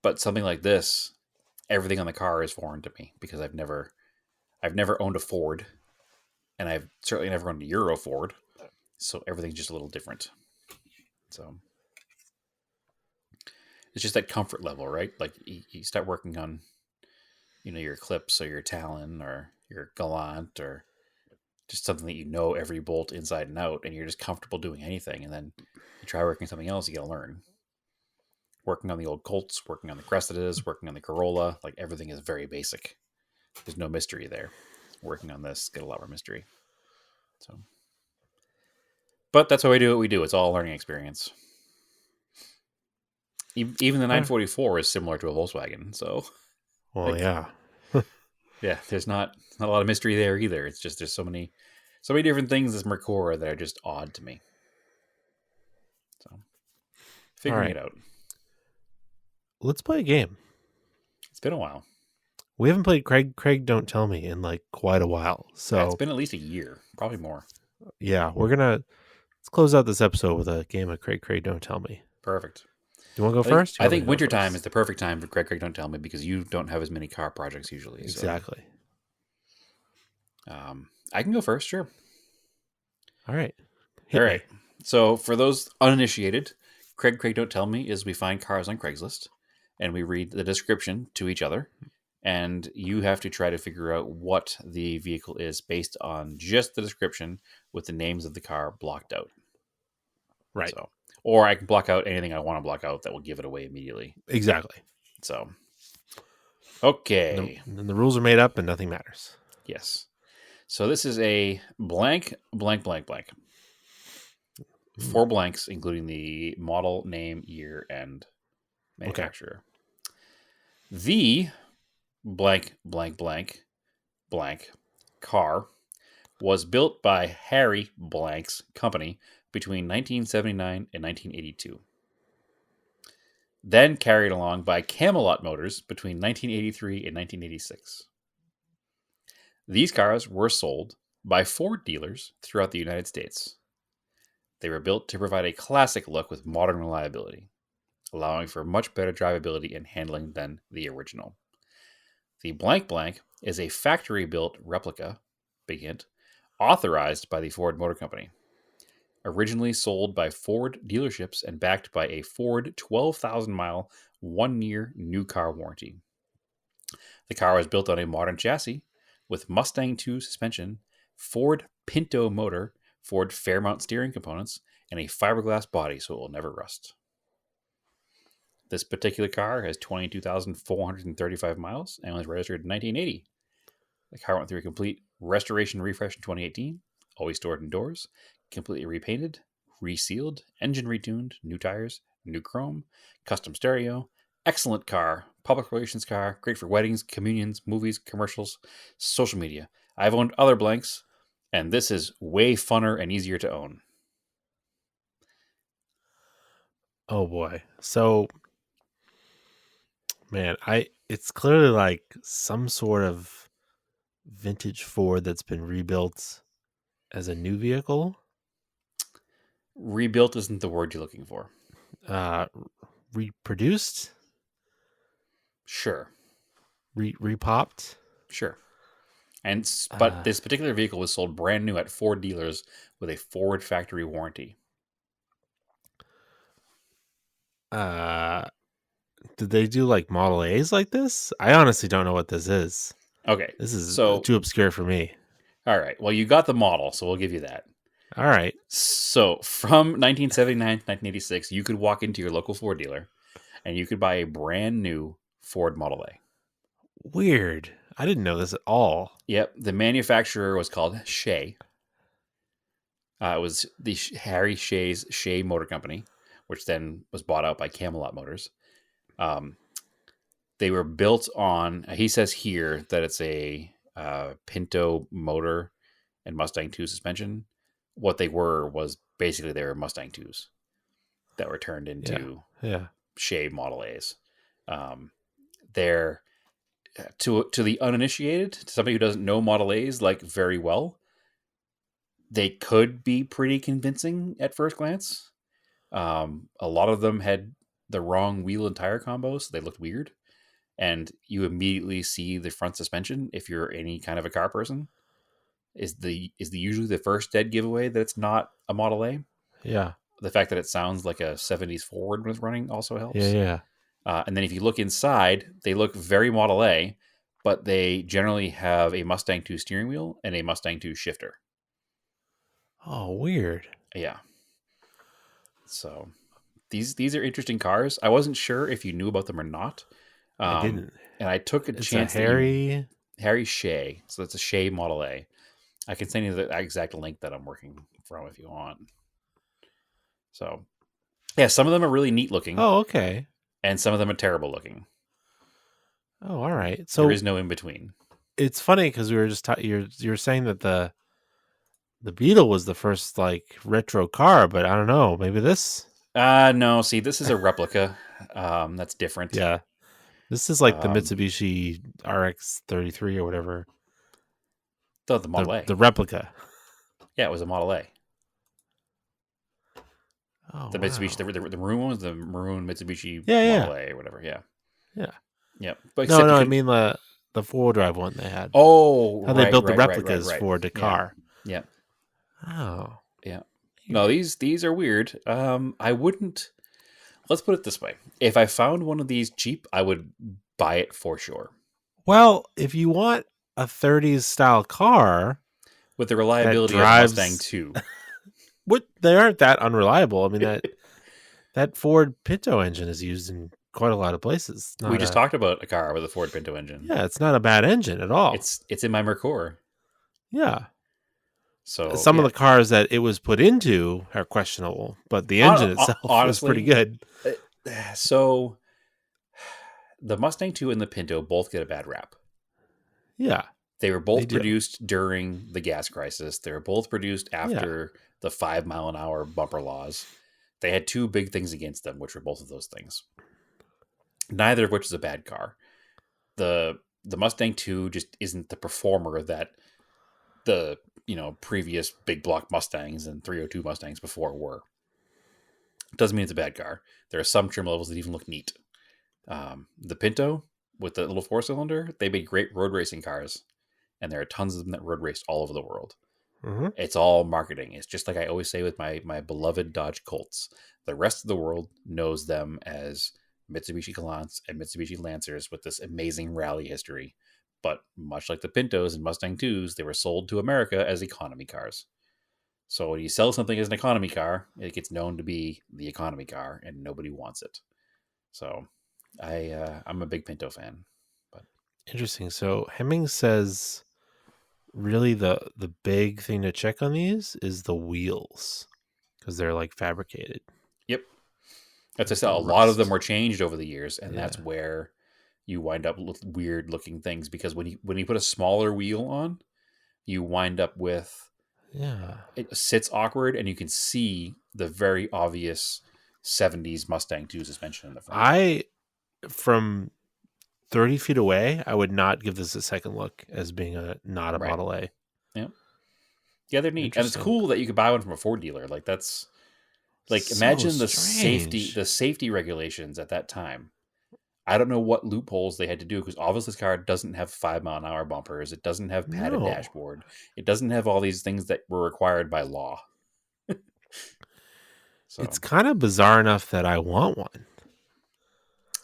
But something like this, everything on the car is foreign to me because I've never owned a Ford, and I've certainly never owned a Euro Ford, so everything's just a little different. So it's just that comfort level, right? Like you start working on, your Eclipse or your Talon or your Galant or just something that every bolt inside and out, and you're just comfortable doing anything. And then you try working something else, you got to learn. Working on the old Colts, working on the Cressidas, working on the Corolla, like everything is very basic. There's no mystery there. Working on this, get a lot more mystery. So, but that's why we do what we do. It's all a learning experience. Even the 944 is similar to a Volkswagen. So, Well, yeah. yeah, there's not a lot of mystery there either. It's just there's so many different things as Mercora that are just odd to me. So, figuring it out. Let's play a game. It's been a while. We haven't played Craig Don't Tell Me in like quite a while. So It's been at least a year, probably more. yeah, let's close out this episode with a game of Craig Don't Tell Me. Perfect. Do you want to go first? I think wintertime is the perfect time for Craig Don't Tell Me because you don't have as many car projects usually. Exactly. So, I can go first, sure. All right. All right. So for those uninitiated, Craig Don't Tell Me is we find cars on Craigslist and we read the description to each other, and you have to try to figure out what the vehicle is based on just the description with the names of the car blocked out. Right. So, or I can block out anything I want to block out that will give it away immediately. Exactly. So, okay. And the rules are made up and nothing matters. Yes. So this is a blank, blank, blank, blank. 4 blanks, including the model, name, year, and manufacturer. The blank, blank, blank, blank car was built by Harry Blank's company between 1979 and 1982. Then carried along by Camelot Motors between 1983 and 1986. These cars were sold by Ford dealers throughout the United States. They were built to provide a classic look with modern reliability, allowing for much better drivability and handling than the original. The blank blank is a factory-built replica, big hint, authorized by the Ford Motor Company. Originally sold by Ford dealerships and backed by a Ford 12,000-mile, 1-year new car warranty. The car was built on a modern chassis with Mustang II suspension, Ford Pinto motor, Ford Fairmount steering components, and a fiberglass body so it will never rust. This particular car has 22,435 miles and was registered in 1980. The car went through a complete restoration refresh in 2018, always stored indoors, completely repainted, resealed, engine retuned, new tires, new chrome, custom stereo. Excellent car, public relations car, great for weddings, communions, movies, commercials, social media. I've owned other blanks, and this is way funner and easier to own. Oh boy. So, man, it's clearly like some sort of vintage Ford that's been rebuilt as a new vehicle. Rebuilt isn't the word you're looking for. Reproduced? Sure. Repopped? Sure. But this particular vehicle was sold brand new at Ford dealers with a Ford factory warranty. Did they do like Model A's like this? I honestly don't know what this is. Okay. This is so too obscure for me. All right. Well, you got the model, so we'll give you that. All right. So from 1979 to 1986, you could walk into your local Ford dealer and you could buy a brand new Ford Model A. Weird. I didn't know this at all. Yep. The manufacturer was called Shay. It was the Harry Shay's Shay Motor Company, which then was bought out by Camelot Motors. They were built on, he says here that it's a Pinto motor and Mustang II suspension. What they were was basically they were Mustang IIs that were turned into Shay Model A's. They're to the uninitiated, to somebody who doesn't know Model A's like very well, they could be pretty convincing at first glance. A lot of them had the wrong wheel and tire combos, so they looked weird. And you immediately see the front suspension if you're any kind of a car person. Is usually the first dead giveaway that it's not a Model A. Yeah. The fact that it sounds like a 70s Ford when it's running also helps. Yeah. And then if you look inside, they look very Model A, but they generally have a Mustang II steering wheel and a Mustang II shifter. Oh, weird. Yeah. So these are interesting cars. I wasn't sure if you knew about them or not. I didn't. And I took a chance. Harry Shay. So it's a Shay Model A. I can send you the exact link that I'm working from if you want. So, yeah, some of them are really neat looking. Oh, okay. And some of them are terrible looking. Oh, all right. So there is no in between. It's funny because we were just you're saying that the Beetle was the first like retro car, but I don't know. Maybe this. No. See, this is a replica. That's different. Yeah. This is like the Mitsubishi RX-33 or whatever. The Model A. The replica. Yeah, it was a Model A. Oh, the Mitsubishi, the maroon one was the maroon Mitsubishi Model A or whatever. Yeah. But no, I mean the 4-wheel drive one they had. Oh, how they built the replicas for the car. Yeah. Oh. Yeah. No, these are weird. I wouldn't. Let's put it this way: if I found one of these cheap, I would buy it for sure. Well, if you want a 30s style car with the reliability of Mustang 2, they aren't that unreliable. I mean that Ford Pinto engine is used in quite a lot of places. We just talked about a car with a Ford Pinto engine. Yeah, it's not a bad engine at all. It's in my Mercor. Yeah. So Some of the cars that it was put into are questionable, but the engine itself is pretty good. So the Mustang 2 and the Pinto both get a bad rap. Yeah. They were both They do. produced during the gas crisis. They were both produced after the 5-mile-an-hour bumper laws. They had two big things against them, which were both of those things. Neither of which is a bad car. The Mustang 2 just isn't the performer that the previous big block Mustangs and 302 Mustangs before were. Doesn't mean it's a bad car. There are some trim levels that even look neat. The Pinto with the little 4-cylinder, they made great road racing cars, and there are tons of them that road raced all over the world. Mm-hmm. It's all marketing. It's just like I always say with my beloved Dodge Colts. The rest of the world knows them as Mitsubishi Galants and Mitsubishi Lancers with this amazing rally history. But much like the Pintos and Mustang 2s, they were sold to America as economy cars. So when you sell something as an economy car, it gets known to be the economy car, and nobody wants it. So I'm a big Pinto fan. But Interesting. So Hemmings says really the big thing to check on these is the wheels because they're like fabricated. yep, that's I The said. A lot of them rust. were changed over the years, and that's Yeah. where you wind up with weird looking things because when you put a smaller wheel on, you wind up with Yeah. it sits awkward, and you can see the very obvious 70s Mustang 2 suspension in the front. From 30 feet away, I would not give this a second look as being not a Right. Model A. Yeah, they're neat, and it's Interesting. cool that you could buy one from a Ford dealer. Like that's So imagine the strange. safety regulations at that time. I don't know what loopholes they had to do because obviously this car doesn't have 5-mile-an-hour bumpers. It doesn't have padded No. dashboard. It doesn't have all these things that were required by law. So, It's kind of bizarre enough that I want one.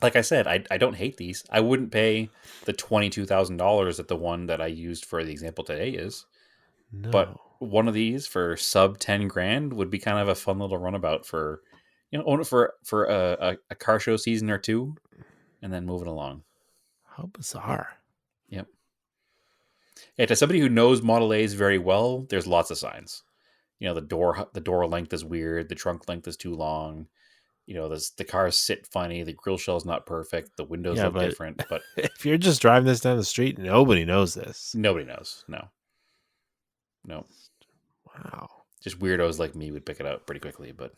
like I said, I don't hate these. I wouldn't pay the $22,000 that the one that I used for the example today is. No. But one of these for sub 10 grand would be kind of a fun little runabout for, own it for a car show season or two, and then move it along. How bizarre. Yep. Yeah, to somebody who knows Model A's very well, there's lots of signs. The door length is weird. The trunk length is too long. The cars sit funny. The grill shell's not perfect. The windows look but different. But if you're just driving this down the street, nobody knows this. nobody knows. No. Wow. Just weirdos like me would pick it out pretty quickly. But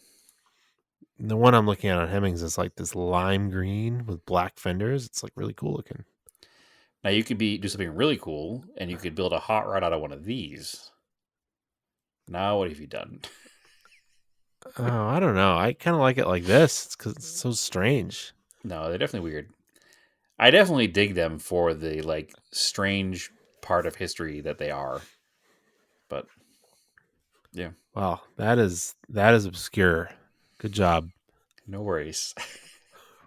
The one I'm looking at on Hemmings is like this lime green with black fenders. It's like really cool looking. now you could do something really cool, and you could build a hot rod out of one of these. Now what have you done? Oh, I don't know. I kind of like it like this. It's because it's so strange. No, they're definitely weird. I definitely dig them for the strange part of history that they are. But yeah, Wow, that is obscure. Good job. no worries.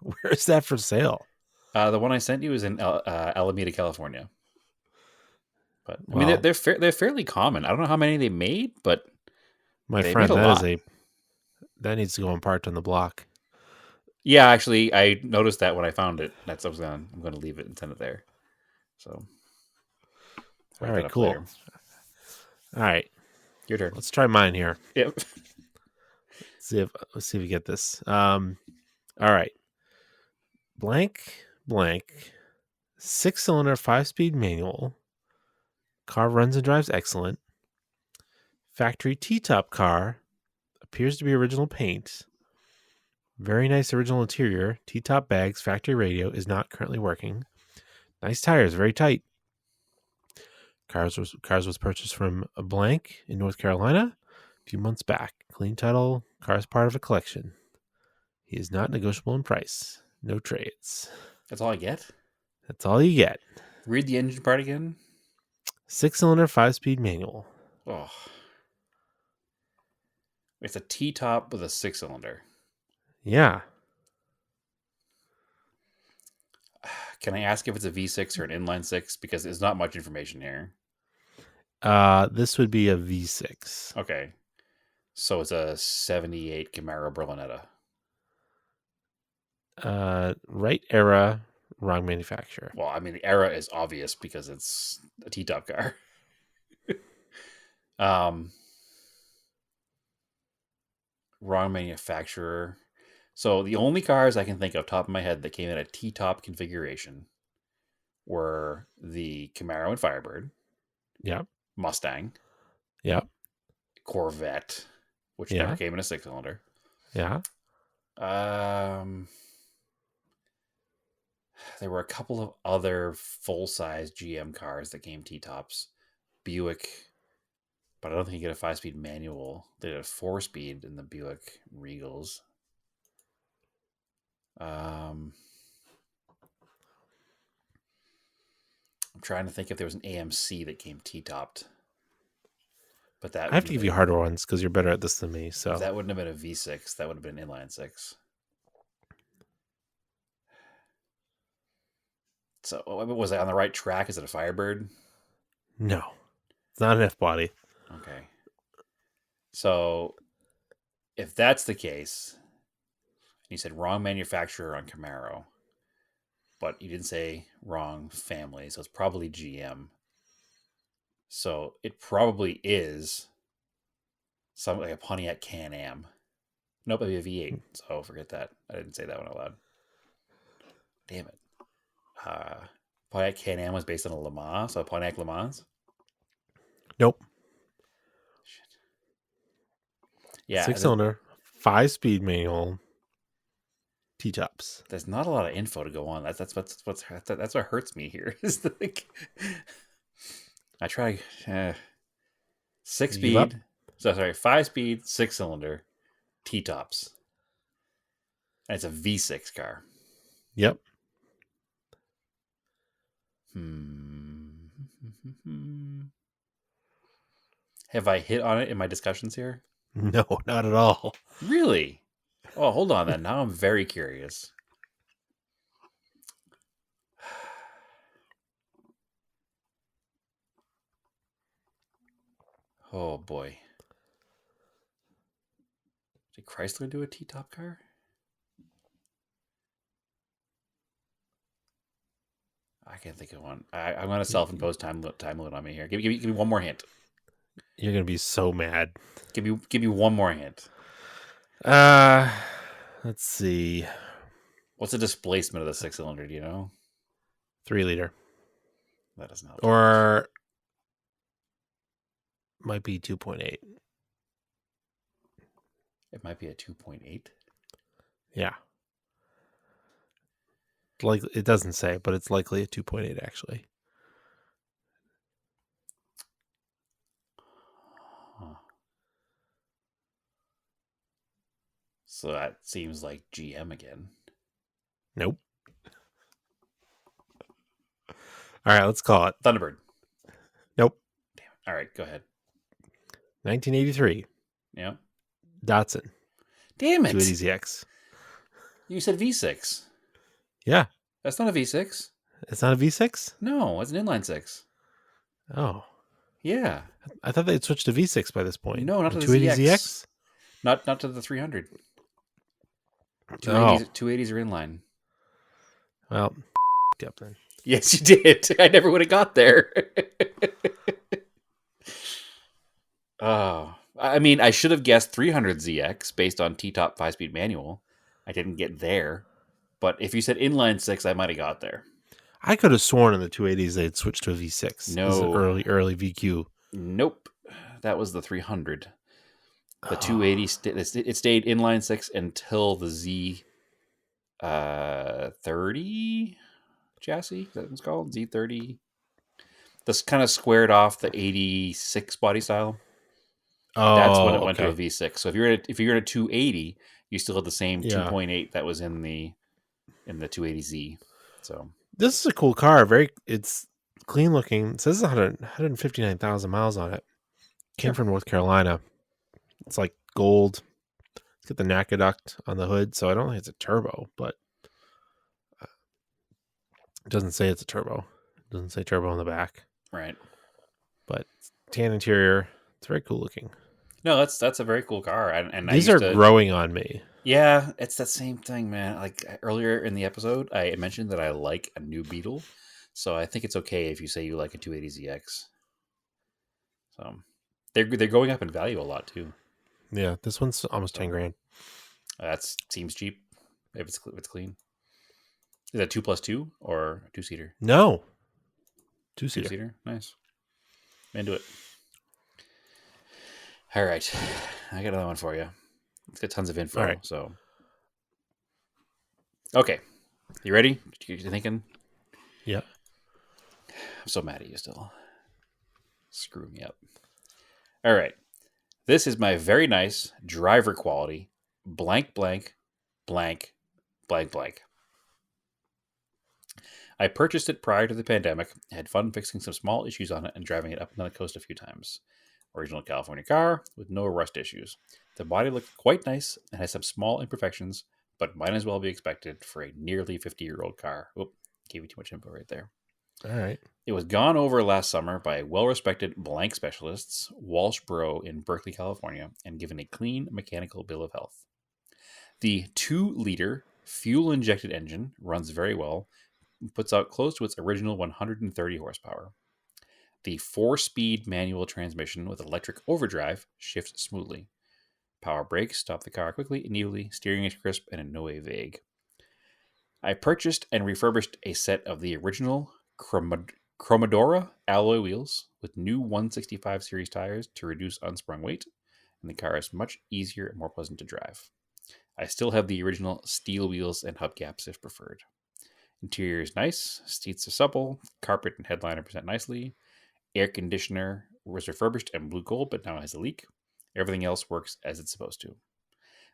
Where is that for sale? The one I sent you is in Alameda, California. But I Wow. mean, they're fairly common. I don't know how many they made, but My they friend, made a that lot. is that needs to go on part on the block. Yeah, actually, I noticed that when I found it. I'm going to leave it and send it there. So, All right, cool. later. All right, Your turn. let's try mine here. Yep. Let's see if we get this. All right, blank 6-cylinder 5-speed manual. Car runs and drives excellent. Factory T-top car. Appears to be original paint. Very nice original interior. T-top bags. Factory radio is not currently working. Nice tires. Very tight. Cars was purchased from a blank in North Carolina a few months back. Clean title. Car is part of a collection. He is not negotiable in price. No trades. That's all I get. That's all you get. Read the engine part again. 6-cylinder 5-speed manual. Oh, it's a T-top with a 6-cylinder. Yeah. Can I ask if it's a V6 or an inline 6? Because there's not much information here. This would be a V6. Okay. So it's a 78 Camaro Berlinetta. Right era, wrong manufacturer. Well, I mean, the era is obvious because it's a T-top car. Wrong manufacturer. So the only cars I can think of top of my head that came in a T-top configuration were the Camaro and Firebird, Yeah. Mustang, Yeah. Corvette, which Yeah. never came in a 6-cylinder. Yeah. There were a couple of other full-size GM cars that came T-tops. Buick, but I don't think you get a 5-speed manual. They did a 4-speed in the Buick Regals. I'm trying to think if there was an AMC that came T-topped. But that I have to give you harder ones because you're better at this than me. So that wouldn't have been a V6. That would have been an inline 6. So was I on the right track? Is it a Firebird? no, it's not an F body. Okay. So if that's the case, you said wrong manufacturer on Camaro, but you didn't say wrong family, so it's probably GM. So it probably is something like a Pontiac Can-Am. Nope, it'd be a V8. So forget that. I didn't say that one out loud. Damn it. Pontiac Can-Am was based on a Le Mans, so Pontiac Le Mans. Nope. Shit. Yeah, 6-cylinder, 5-speed manual, T-tops. there's not a lot of info to go on. That's what hurts me here. Is like I try 6-speed. So sorry, 5-speed, 6-cylinder, T-tops, and it's a V6 car. Yep. Have I hit on it in my discussions here? No, not at all. Really? Oh, hold on then. Now I'm very curious. Oh boy. Did Chrysler do a T-top car? I can't think of one. I'm going to self-impose time limit on me here. Give me one more hint. You're gonna be so mad. Give me one more hint. Let's see. What's the displacement of the 6-cylinder? Do you know? 3-liter. That doesn't help. Or might be 2.8. It might be a 2.8. Yeah. Like it doesn't say, but it's likely a 2.8 actually. Huh. So that seems like GM again. Nope. All right, let's call it Thunderbird. Nope. Damn it. All right, go ahead. 1983 Yeah. Datsun Damn it. 280ZX. You said V6. Yeah, That's not a V6. it's not a V6. No, it's an inline 6. Oh, Yeah. I thought they'd switched to V6 by this point. No, not to the 280ZX. Not to the 300. Oh, 280s are inline. well, up then. Yes, you did. I never would have got there. Oh, I mean, I should have guessed 300ZX based on T-top 5-speed manual. I didn't get there. But if you said inline 6, I might have got there. I could have sworn in the 280s they'd switched to a V6. No. This is an early VQ. Nope. That was the 300. The 280, it stayed inline 6 until the Z 30 chassis. Is that what it's called? Z30. This kind of squared off the 86 body style. That's when it went to a V6. So if you're in a 280, you still have the same 2.8 that was in the 280Z. So this is a cool car. It's clean looking. It says 159,000 miles on it. Came from North Carolina. It's like gold. It's got the aqueduct on the hood, so I don't think it's a turbo, but it doesn't say it's a turbo. It doesn't say turbo on the back. Right. But tan interior. It's very cool looking. No, that's a very cool car. And these are growing on me. Yeah, it's that same thing, man. Like earlier in the episode, I mentioned that I like a new Beetle, so I think it's okay if you say you like a 280ZX. So They're going up in value a lot too. Yeah, this one's almost 10 grand. That seems cheap if it's clean. Is that 2+2 or a 2-seater? No. 2-seater. 2-seater. Nice. I'm into it. All right, I got another one for you. It's got tons of info. All right. So, okay, you ready? You thinking? Yeah. I'm so mad at you still. Screw me up. All right. This is my very nice driver quality blank blank blank blank blank. I purchased it prior to the pandemic, had fun fixing some small issues on it and driving it up and down the coast a few times. Original California car with no rust issues. The body looked quite nice and has some small imperfections, but might as well be expected for a nearly 50-year-old car. Oop, gave you too much info right there. All right. It was gone over last summer by well-respected blank specialists, Walsh Bro in Berkeley, California, and given a clean mechanical bill of health. The 2-liter fuel-injected engine runs very well, puts out close to its original 130 horsepower. The 4-speed manual transmission with electric overdrive shifts smoothly. Power brakes stop the car quickly and easily, steering is crisp and in no way vague. I purchased and refurbished a set of the original Chromadora alloy wheels with new 165 series tires to reduce unsprung weight, and the car is much easier and more pleasant to drive. I still have the original steel wheels and hubcaps if preferred. Interior is nice, seats are supple, carpet and headliner present nicely. Air conditioner was refurbished and blue gold, but now has a leak. Everything else works as it's supposed to.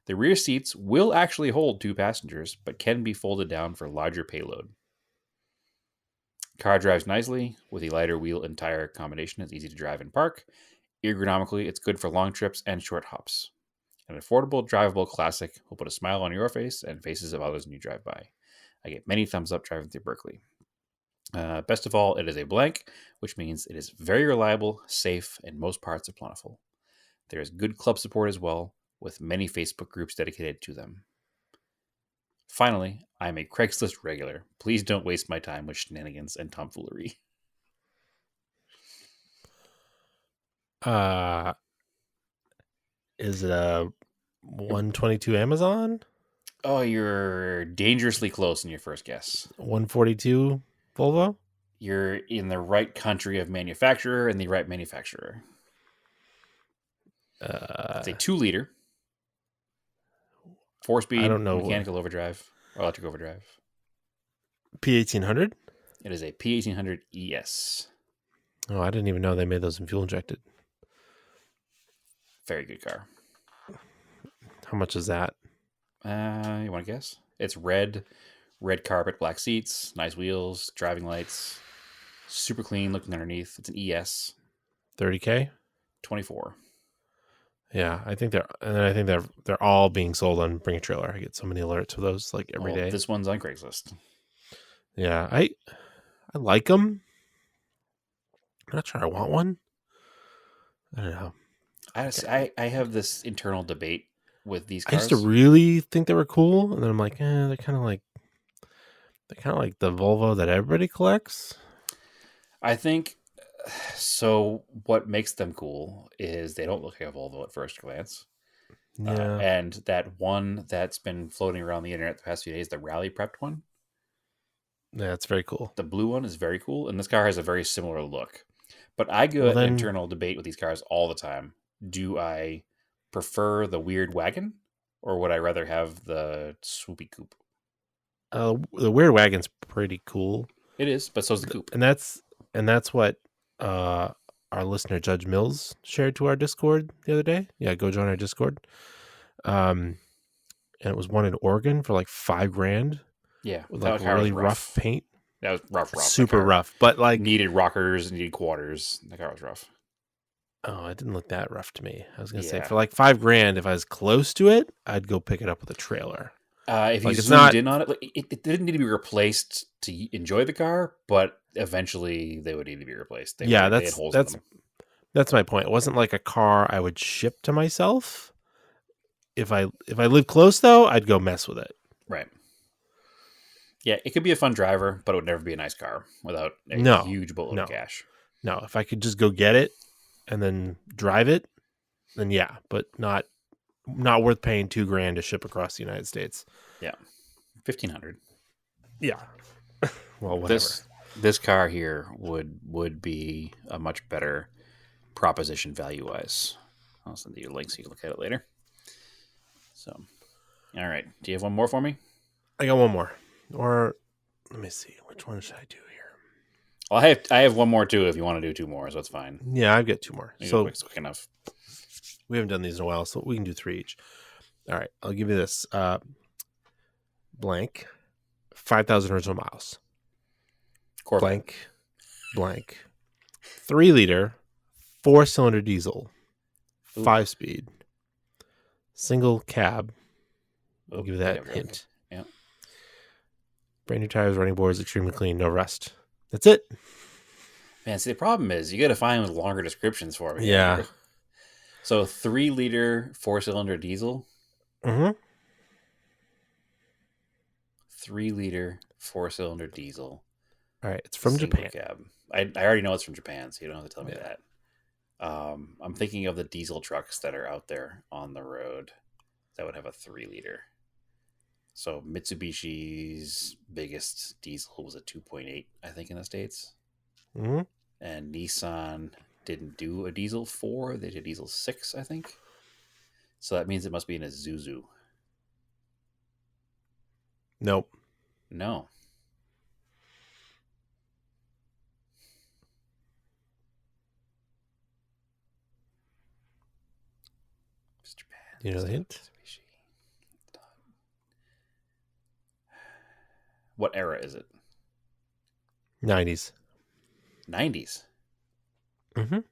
The rear seats will actually hold 2 passengers, but can be folded down for larger payload. Car drives nicely with a lighter wheel and tire combination. It's easy to drive and park. Ergonomically, it's good for long trips and short hops. An affordable, drivable classic will put a smile on your face and faces of others when you drive by. I get many thumbs up driving through Berkeley. Best of all, it is a blank, which means it is very reliable, safe, and most parts are plentiful. There is good club support as well, with many Facebook groups dedicated to them. Finally, I am a Craigslist regular. Please don't waste my time with shenanigans and tomfoolery. Is it a 122 Amazon? Oh, you're dangerously close in your first guess. 142 Volvo? You're in the right country of manufacturer and the right manufacturer. It's a 2-liter, 4-speed I don't know. mechanical overdrive or electric overdrive. P1800? It is a P1800 ES. Oh, I didn't even know they made those in fuel injected. Very good car. How much is that? You want to guess? It's red carpet, black seats, nice wheels, driving lights, super clean looking underneath. It's an ES. 30K? 24. Yeah, I think they're all being sold on Bring a Trailer. I get so many alerts for those like every day. This one's on Craigslist. Yeah, I like them. I'm not sure I want one. I don't know. I have this internal debate with these cars. I used to really think they were cool, and then I'm like, they're kind of like the Volvo that everybody collects. I think so. What makes them cool is they don't look like a Volvo at first glance. Yeah, And that one that's been floating around the internet the past few days, the rally prepped one. Yeah, it's very cool. The blue one is very cool, and this car has a very similar look. But I go an internal debate with these cars all the time. Do I prefer the weird wagon, or would I rather have the swoopy coupe? The weird wagon's pretty cool. It is, but so's the coupe. And that's what our listener Judge Mills shared to our Discord the other day. Yeah, go join our Discord. And it was one in Oregon for like $5,000. Yeah, with like really rough paint. That was rough. Super rough, but like needed rockers, needed quarters. The car was rough. Oh, it didn't look that rough to me. I was gonna say for like $5,000, if I was close to it, I'd go pick it up with a trailer. If you zoomed in on it, like it didn't need to be replaced to enjoy the car, but eventually they would need to be replaced. That's my point. It wasn't like a car I would ship to myself. If I lived close though, I'd go mess with it. Right. Yeah, it could be a fun driver, but it would never be a nice car without a huge boatload of cash. No, if I could just go get it and then drive it, then yeah, but not worth paying $2,000 to ship across the United States. Yeah, 1,500. Yeah. Well, whatever. This car here would be a much better proposition value wise. I'll send you a link so you can look at it later. So, all right. Do you have one more for me? I got one more. Or let me see. Which one should I do here? Well, I have one more too if you want to do two more, so that's fine. Yeah, I've got two more. So it's quick enough. we haven't done these in a while, so we can do three each. All right. I'll give you this. Blank. 5,000 original miles. Corvette. Blank. 3-liter, 4-cylinder diesel, 5-speed, single cab. I'll give you that hint. Okay. Yeah. Brand new tires, running boards, extremely clean, no rust. That's it. Man, see, the problem is you got to find with longer descriptions for me. Yeah. So 3-liter 4-cylinder diesel. Mm-hmm. 3-liter 4-cylinder diesel. All right. It's from Single Japan. Cab. I already know it's from Japan, so you don't have to tell me that. I'm thinking of the diesel trucks that are out there on the road that would have a 3-liter. So Mitsubishi's biggest diesel was a 2.8, I think, in the States. Mm-hmm. And Nissan didn't do a diesel 4. They did diesel 6, I think. So that means it must be an Isuzu. Nope. No. Japan. You know the hint? What era is it? 90s. 90s. Mm-hmm. And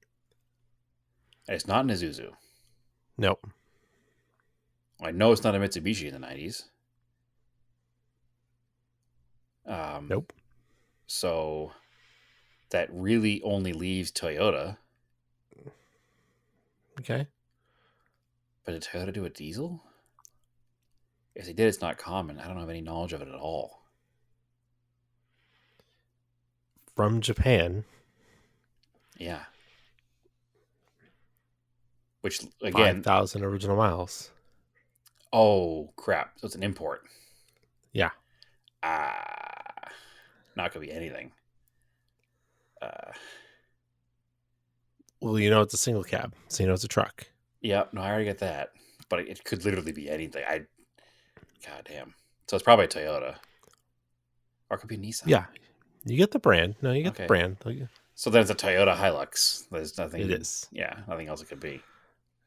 it's not an Isuzu. Nope. I know it's not a Mitsubishi in the 90s. Nope. So that really only leaves Toyota. Okay. But did Toyota do a diesel? If they did, it's not common. I don't have any knowledge of it at all. From Japan. Yeah. Which, again... 5,000 original miles. Oh, crap. So it's an import. Yeah. Not going to be anything. Well, you know it's a single cab, so you know it's a truck. Yeah, no, I already get that. But it could literally be anything. God damn. So it's probably a Toyota. Or it could be a Nissan. Yeah. You get the brand. No, you get the brand. So then it's a Toyota Hilux. There's nothing. It is. Yeah, nothing else it could be.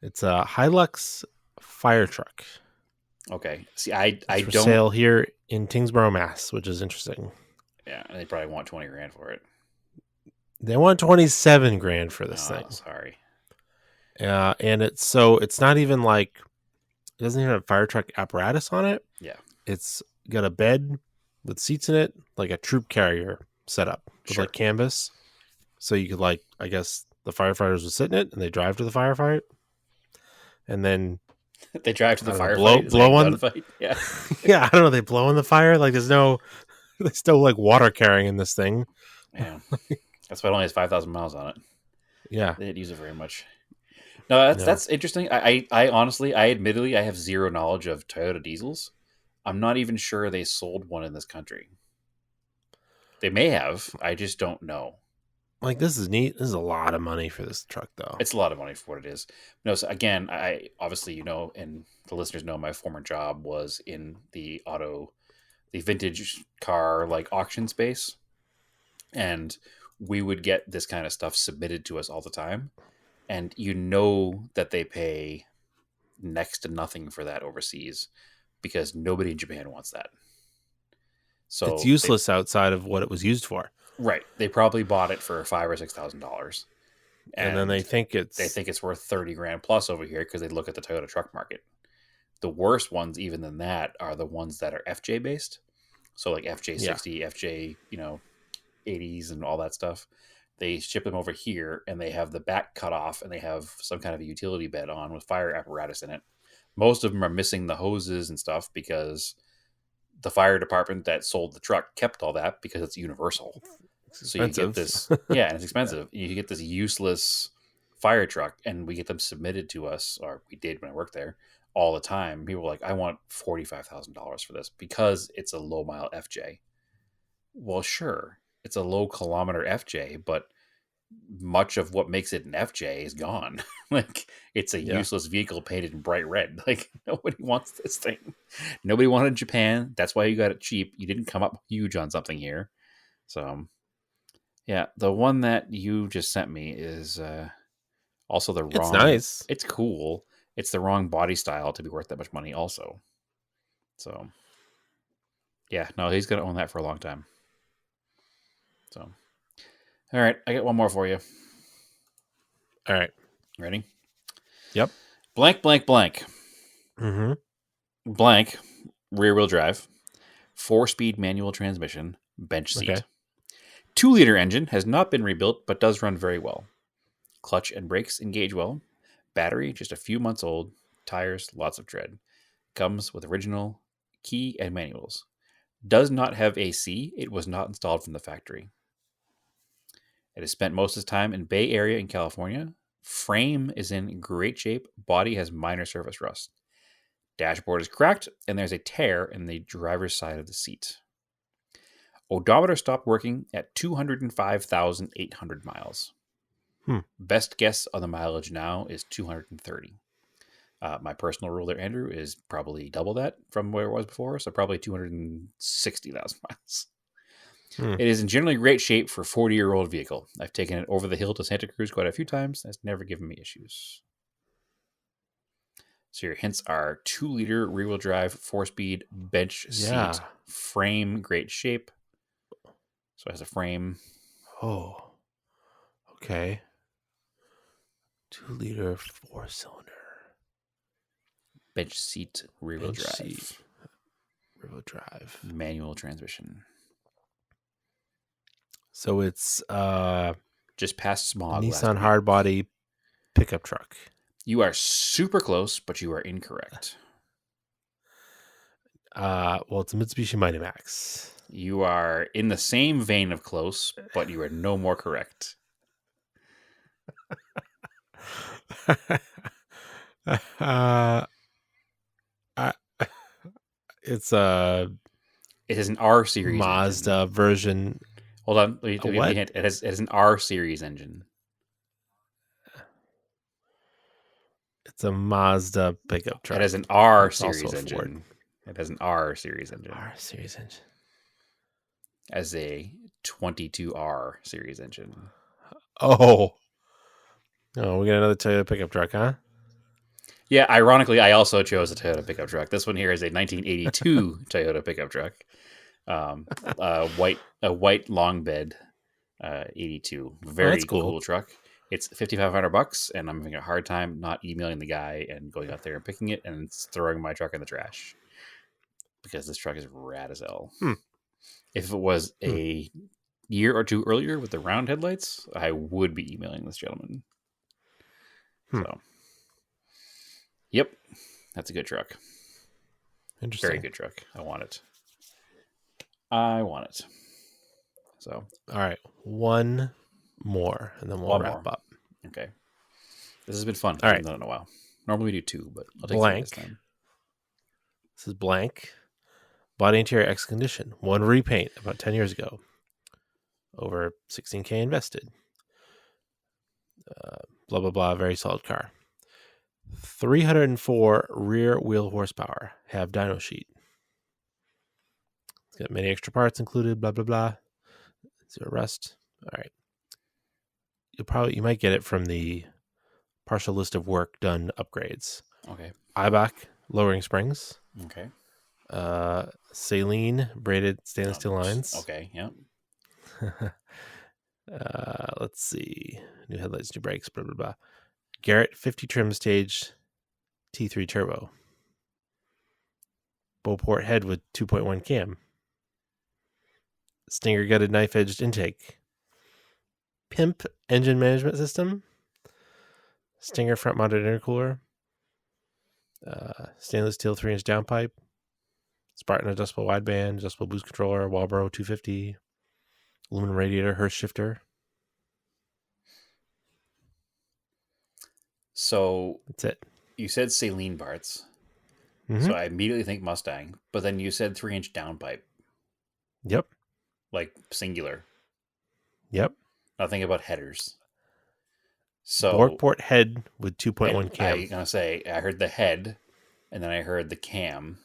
It's a Hilux fire truck. Okay. See, I for don't... sale here in Tingsboro, Mass, which is interesting. Yeah, and they probably want $20,000 for it. They want $27,000 for this thing. Sorry. And it's not even like, it doesn't even have fire truck apparatus on it. Yeah. It's got a bed with seats in it, like a troop carrier setup with like canvas. So you could I guess the firefighters would sit in it and they drive to the firefight. And then they drive to the firefight. Blow on the fight. Yeah. Yeah, I don't know. They blow on the fire. Like there's still like water carrying in this thing. Yeah. That's why it only has 5,000 miles on it. Yeah. They didn't use it very much. No, that's interesting. I honestly, admittedly, I have zero knowledge of Toyota diesels. I'm not even sure they sold one in this country. They may have. I just don't know. Like, this is neat. This is a lot of money for this truck, though. It's a lot of money for what it is. No, so again, I obviously, and the listeners know my former job was in the vintage car auction space. And we would get this kind of stuff submitted to us all the time. And that they pay next to nothing for that overseas because nobody in Japan wants that. So it's useless outside of what it was used for. Right. They probably bought it for $5,000 or $6,000. And then they think it's worth $30,000 plus over here because they look at the Toyota truck market. The worst ones, even than that, are the ones that are FJ based. So like FJ60, FJ, 80s and all that stuff. They ship them over here and they have the back cut off and they have some kind of a utility bed on with fire apparatus in it. Most of them are missing the hoses and stuff because the fire department that sold the truck kept all that because it's universal. So you get this, and it's expensive. You get this useless fire truck and we get them submitted to us, or we did when I worked there all the time, people were like, I want $45,000 for this because it's a low mile FJ. Well, sure, it's a low kilometer FJ, but much of what makes it an FJ is gone. Like, it's a useless vehicle painted in bright red. Like, nobody wants this thing. Nobody wanted Japan. That's why you got it cheap. You didn't come up huge on something here. So, yeah, the one that you just sent me is also the wrong. It's nice. It's cool. It's the wrong body style to be worth that much money also. So, yeah, no, he's going to own that for a long time. So, all right, I got one more for you. All right. Ready? Yep. Blank, blank, blank. Mm-hmm. Blank, rear-wheel drive, 4-speed manual transmission, bench seat. Okay. 2-liter engine, has not been rebuilt, but does run very well. Clutch and brakes engage well. Battery, just a few months old. Tires, lots of tread. Comes with original key and manuals. Does not have AC. It was not installed from the factory. It has spent most of its time in Bay Area in California. Frame is in great shape. Body has minor surface rust. Dashboard is cracked, and there's a tear in the driver's side of the seat. Odometer stopped working at 205,800 miles. Best guess on the mileage now is 230. My personal rule there, Andrew, is probably double that from where it was before, so probably 260,000 miles. It is in generally great shape for a 40-year-old vehicle. I've taken it over the hill to Santa Cruz quite a few times. It's never given me issues. So your hints are 2-liter rear-wheel drive, 4-speed, bench seat, frame, great shape. So it has a frame. Oh, okay. 2-liter 4-cylinder. Bench seat, rear-wheel drive. Rear-wheel drive. Manual transmission. So it's just past smog. Nissan hardbody pickup truck. You are super close, but you are incorrect. Well, it's a Mitsubishi Mighty Max. You are in the same vein of close, but you are no more correct. It's a. It is an R series Mazda engine. version. Hold on, let me hint. It has an R series engine. It's a Mazda pickup truck. It has an R It's series also a engine. Ford. It has an R series engine. R series engine. As a 22R series engine. Oh, we got another Toyota pickup truck, huh? Yeah, ironically, I also chose a Toyota pickup truck. This one here is a 1982 Toyota pickup truck. A white long bed, 82. Very cool truck. It's $5,500, and I'm having a hard time not emailing the guy and going out there and picking it and throwing my truck in the trash because this truck is rad as hell. If it was a year or two earlier with the round headlights, I would be emailing this gentleman. So, yep, that's a good truck. Interesting. Very good truck. I want it. So, all right, one more, and then we'll wrap up. Okay. This has been fun. All right. I haven't done it in a while. Normally we do 2, but I'll take Blank. this time. This is blank. Body interior X condition. One repaint about 10 years ago. Over $16,000 invested. Blah, blah, blah. Very solid car. 304 rear wheel horsepower. Have dyno sheet. It's got many extra parts included. Blah, blah, blah. Zero rust. All right. You might get it from the partial list of work done upgrades. Okay. Eibach lowering springs. Okay. Saline braided stainless steel lines. Okay. Yeah. Let's see. New headlights, new brakes, blah, blah, blah. Garrett 50 trim stage T3 turbo. Beauport head with 2.1 cam. Stinger gutted knife edged intake. Pimp engine management system. Stinger front mounted intercooler. Stainless steel 3-inch downpipe. Spartan adjustable wideband, adjustable boost controller, Walbro 250, aluminum radiator, Hurst shifter. So That's it. you said saline parts. Mhm. So I immediately think Mustang, but then you said 3-inch downpipe, Yep. like singular. Yep. Nothing about headers. Bork So port head with 2.1 cam. I gonna say I heard the head, and then I heard the cam.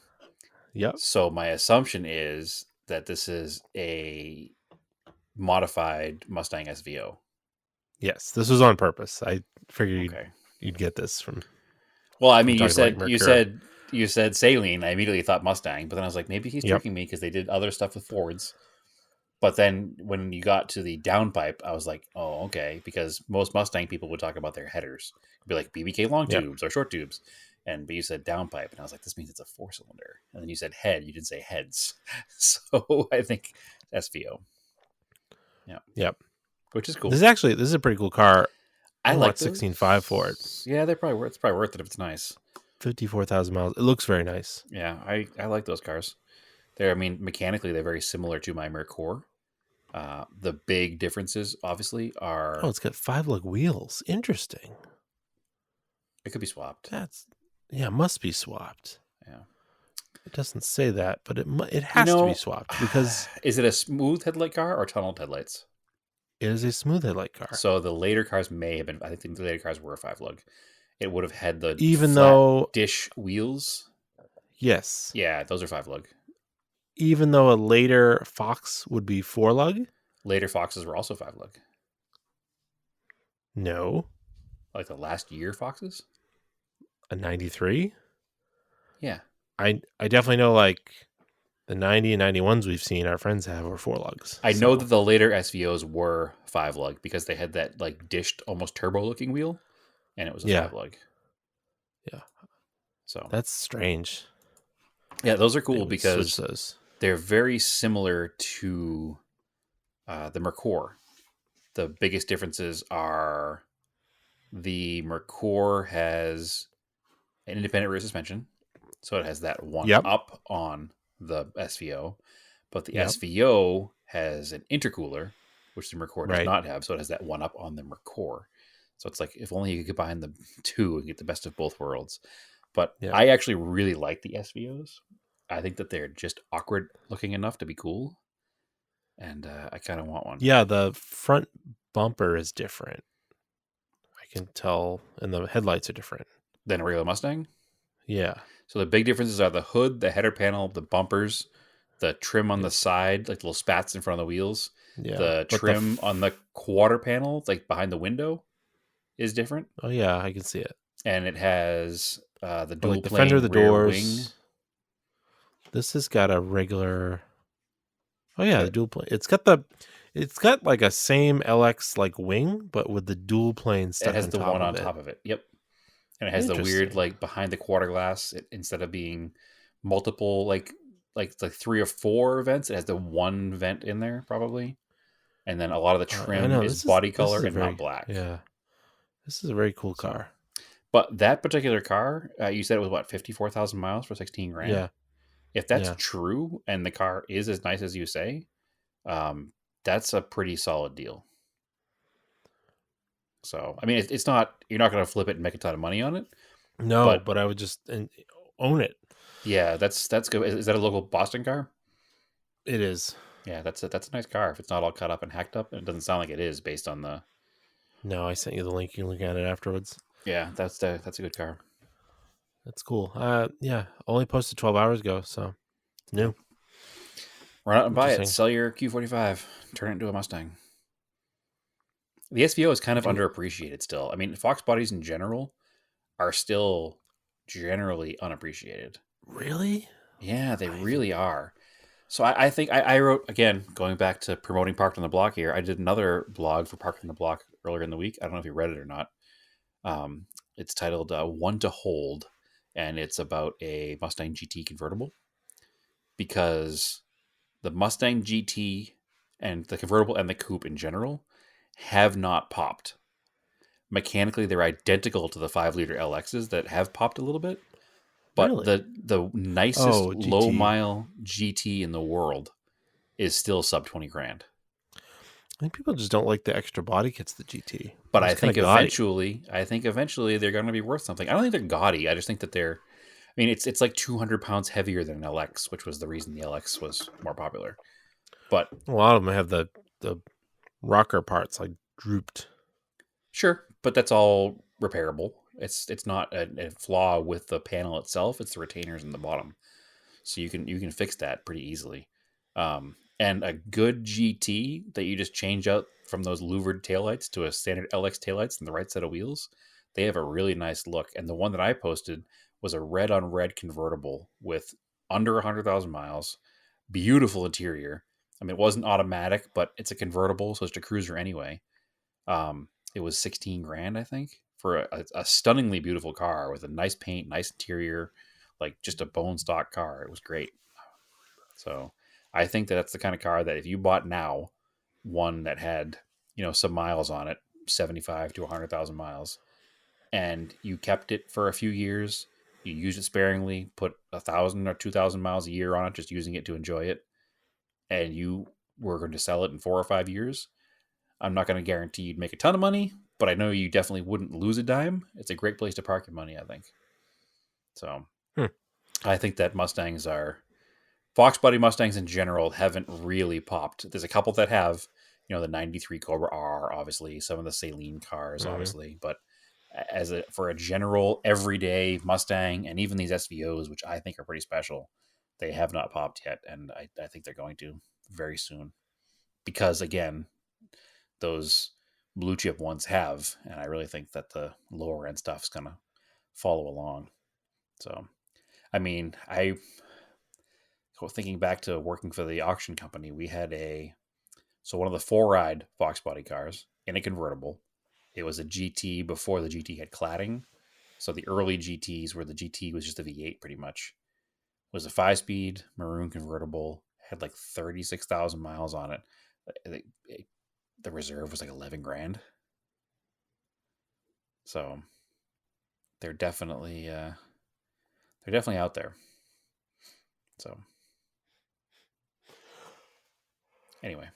Yep. So my assumption is that this is a modified Mustang SVO. Yes, this was on purpose. I figured Okay. you'd get this from. Well, I mean, talking to, like, Mercure. you said saline. I immediately thought Mustang, but then I was like, maybe he's Yep. tricking me because they did other stuff with Fords. But then when you got to the downpipe, I was like, oh, okay, because most Mustang people would talk about their headers, it'd be like BBK long Yep. tubes or short tubes, but you said downpipe, and I was like, this means it's a 4-cylinder. And then you said head, you didn't say heads, so I think SVO. Yeah. Yep. Which is cool. This is a pretty cool car. I like 16.5 for it. Yeah, it's probably worth it if it's nice. 54,000 miles. It looks very nice. Yeah, I like those cars. I mean, mechanically, they're very similar to my Mercure. The big differences, obviously, are... Oh, it's got 5-lug wheels. Interesting. It could be swapped. It must be swapped. Yeah. It doesn't say that, but it has to be swapped because... Is it a smooth headlight car or tunneled headlights? It is a smooth headlight car. So the later cars may have been... I think the later cars were a 5-lug. It would have had the dish wheels. Yes. Yeah, those are 5-lug. Even though a later Fox would be 4-lug? Later Foxes were also 5-lug. No. Like the last year Foxes? A 93? Yeah. I definitely know, like, the 90 and 91s we've seen our friends have were 4-lugs. I know that the later SVOs were 5-lug because they had that, like, dished, almost turbo-looking wheel, and it was a 5-lug. Yeah. So that's strange. Yeah, those are cool because those. They're very similar to the Mercure. The biggest differences are the Mercure has an independent rear suspension, so it has that one up on the SVO, but the SVO has an intercooler, which the Mercure does not have, so it has that one up on the Mercure. So it's like, if only you could combine the two and get the best of both worlds. But I actually really like the SVOs. I think that they're just awkward looking enough to be cool. And I kind of want one. Yeah, the front bumper is different. I can tell. And the headlights are different. Than a regular Mustang? Yeah. So the big differences are the hood, the header panel, the bumpers, the trim on the side, like little spats in front of the wheels. Yeah. The trim on the quarter panel, like behind the window, is different. Oh, yeah, I can see it. And it has the dual the plane fender, the rear doors. wing. This has got a regular. Oh yeah, the dual plane. It's got like a same LX like wing, but with the dual plane stuff. It has the one on top of it. Yep. And it has the weird, like, behind the quarter glass. Instead of being multiple, like 3 or 4 vents, it has the one vent in there probably. And then a lot of the trim is body color and not black. Yeah. This is a very cool car. But that particular car, you said it was what, 54,000 miles for 16 grand? Yeah. If that's true and the car is as nice as you say, that's a pretty solid deal. So, I mean, it's not, you're not going to flip it and make a ton of money on it. No, but I would just own it. Yeah, that's good. Is that a local Boston car? It is. Yeah, that's a nice car. If it's not all cut up and hacked up, and it doesn't sound like it is based on the. No, I sent you the link. You can look at it afterwards. Yeah, that's a good car. That's cool. Yeah, only posted 12 hours ago, so new. Run out and buy it. Sell your Q45. Turn it into a Mustang. The SVO is kind of underappreciated still. I mean, Fox bodies in general are still generally unappreciated. Really? Yeah, they really are. So I think I wrote, again, going back to promoting Parked on the Block here, I did another blog for Parked on the Block earlier in the week. I don't know if you read it or not. It's titled One to Hold, and it's about a Mustang GT convertible. Because the Mustang GT and the convertible and the coupe in general have not popped. Mechanically, they're identical to the 5-liter LXs that have popped a little bit. But the nicest low mile GT in the world is still sub 20 grand. think people just don't like the extra body kits, the GT. But It's I think kinda gaudy. eventually they're going to be worth something. I don't think they're gaudy. I just think that they're. I mean, it's like 200 pounds heavier than an LX, which was the reason the LX was more popular. But A lot of them have the rocker parts like drooped. sure, but that's all repairable. It's not a flaw with the panel itself. It's the retainers in the bottom, so you can fix that pretty easily. And a good GT that you just change out from those louvered taillights to a standard LX taillights and the right set of wheels, they have a really nice look. And the one that I posted was a red on red convertible with under 100,000 miles, beautiful interior. I mean, it wasn't automatic, but it's a convertible, so it's a cruiser anyway. It was 16 grand, I think, for a stunningly beautiful car with a nice paint, nice interior, like just a bone stock car. It was great. So I think that that's the kind of car that if you bought now, one that had, some miles on it, 75 to 100,000 miles, and you kept it for a few years, you used it sparingly, put 1,000 or 2,000 miles a year on it, just using it to enjoy it, and you were going to sell it in 4 or 5 years, I'm not going to guarantee you'd make a ton of money, but I know you definitely wouldn't lose a dime. It's a great place to park your money, I think. So I think that Fox body Mustangs in general haven't really popped. There's a couple that have, the 93 Cobra R, obviously, some of the Saleen cars, obviously, but for a general everyday Mustang and even these SVOs, which I think are pretty special, they have not popped yet. And I think they're going to very soon because, again, those blue chip ones have, and I really think that the lower end stuff is going to follow along. So, I mean, thinking back to working for the auction company, we had one of the 4-ride Fox body cars in a convertible. It was a GT before the GT had cladding. So the early GTs where the GT was just a V8 pretty much. It was a 5-speed maroon convertible, had like 36,000 miles on it. The reserve was like 11 grand. So they're definitely out there. So anyway,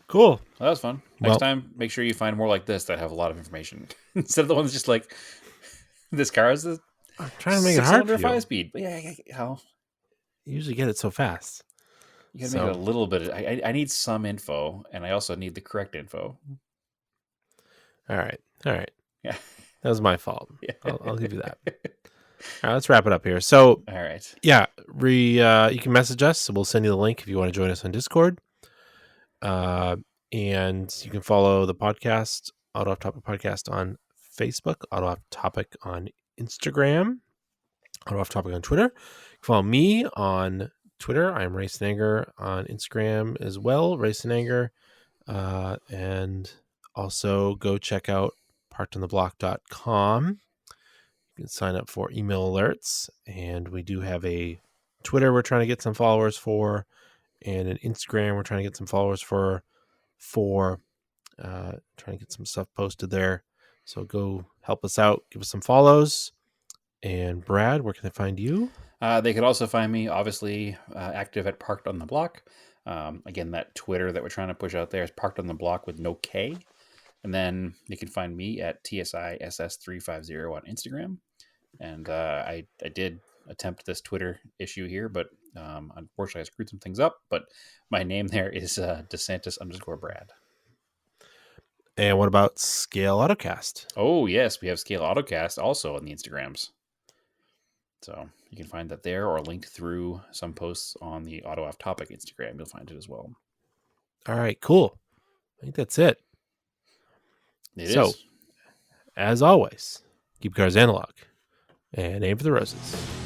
Cool. well, that was fun. Next time, make sure you find more like this that have a lot of information instead of the ones just like this car is the I'm trying to make it hard for you. 5-speed. But yeah, You usually get it so fast. You gotta make it a little bit. I need some info, and I also need the correct info. All right. Yeah, that was my fault. Yeah. I'll give you that. All right, let's wrap it up here. So, all right, yeah, you can message us. We'll send you the link if you want to join us on Discord. And you can follow the podcast, Auto Off Topic Podcast, on Facebook, Auto Off Topic on Instagram, Auto Off Topic on Twitter. You can follow me on Twitter. I'm Ray Snager on Instagram as well, Ray Snager. And also go check out parkedontheblock.com. You can sign up for email alerts. And we do have a Twitter we're trying to get some followers for, and an Instagram we're trying to get some followers for trying to get some stuff posted there. So go help us out, give us some follows. And Brad, where can they find you? They could also find me, obviously, active at Parked on the Block. Again, that Twitter that we're trying to push out there is Parked on the Block with no K. And then you can find me at TSISS350 on Instagram. And I did attempt this Twitter issue here, but unfortunately I screwed some things up. But my name there is DeSantis_Brad. And what about Scale Autocast? Oh, yes, we have Scale Autocast also on the Instagrams. So you can find that there or linked through some posts on the Auto Off Topic Instagram. You'll find it as well. All right, cool. I think that's it. So, as always, keep cars analog and aim for the roses.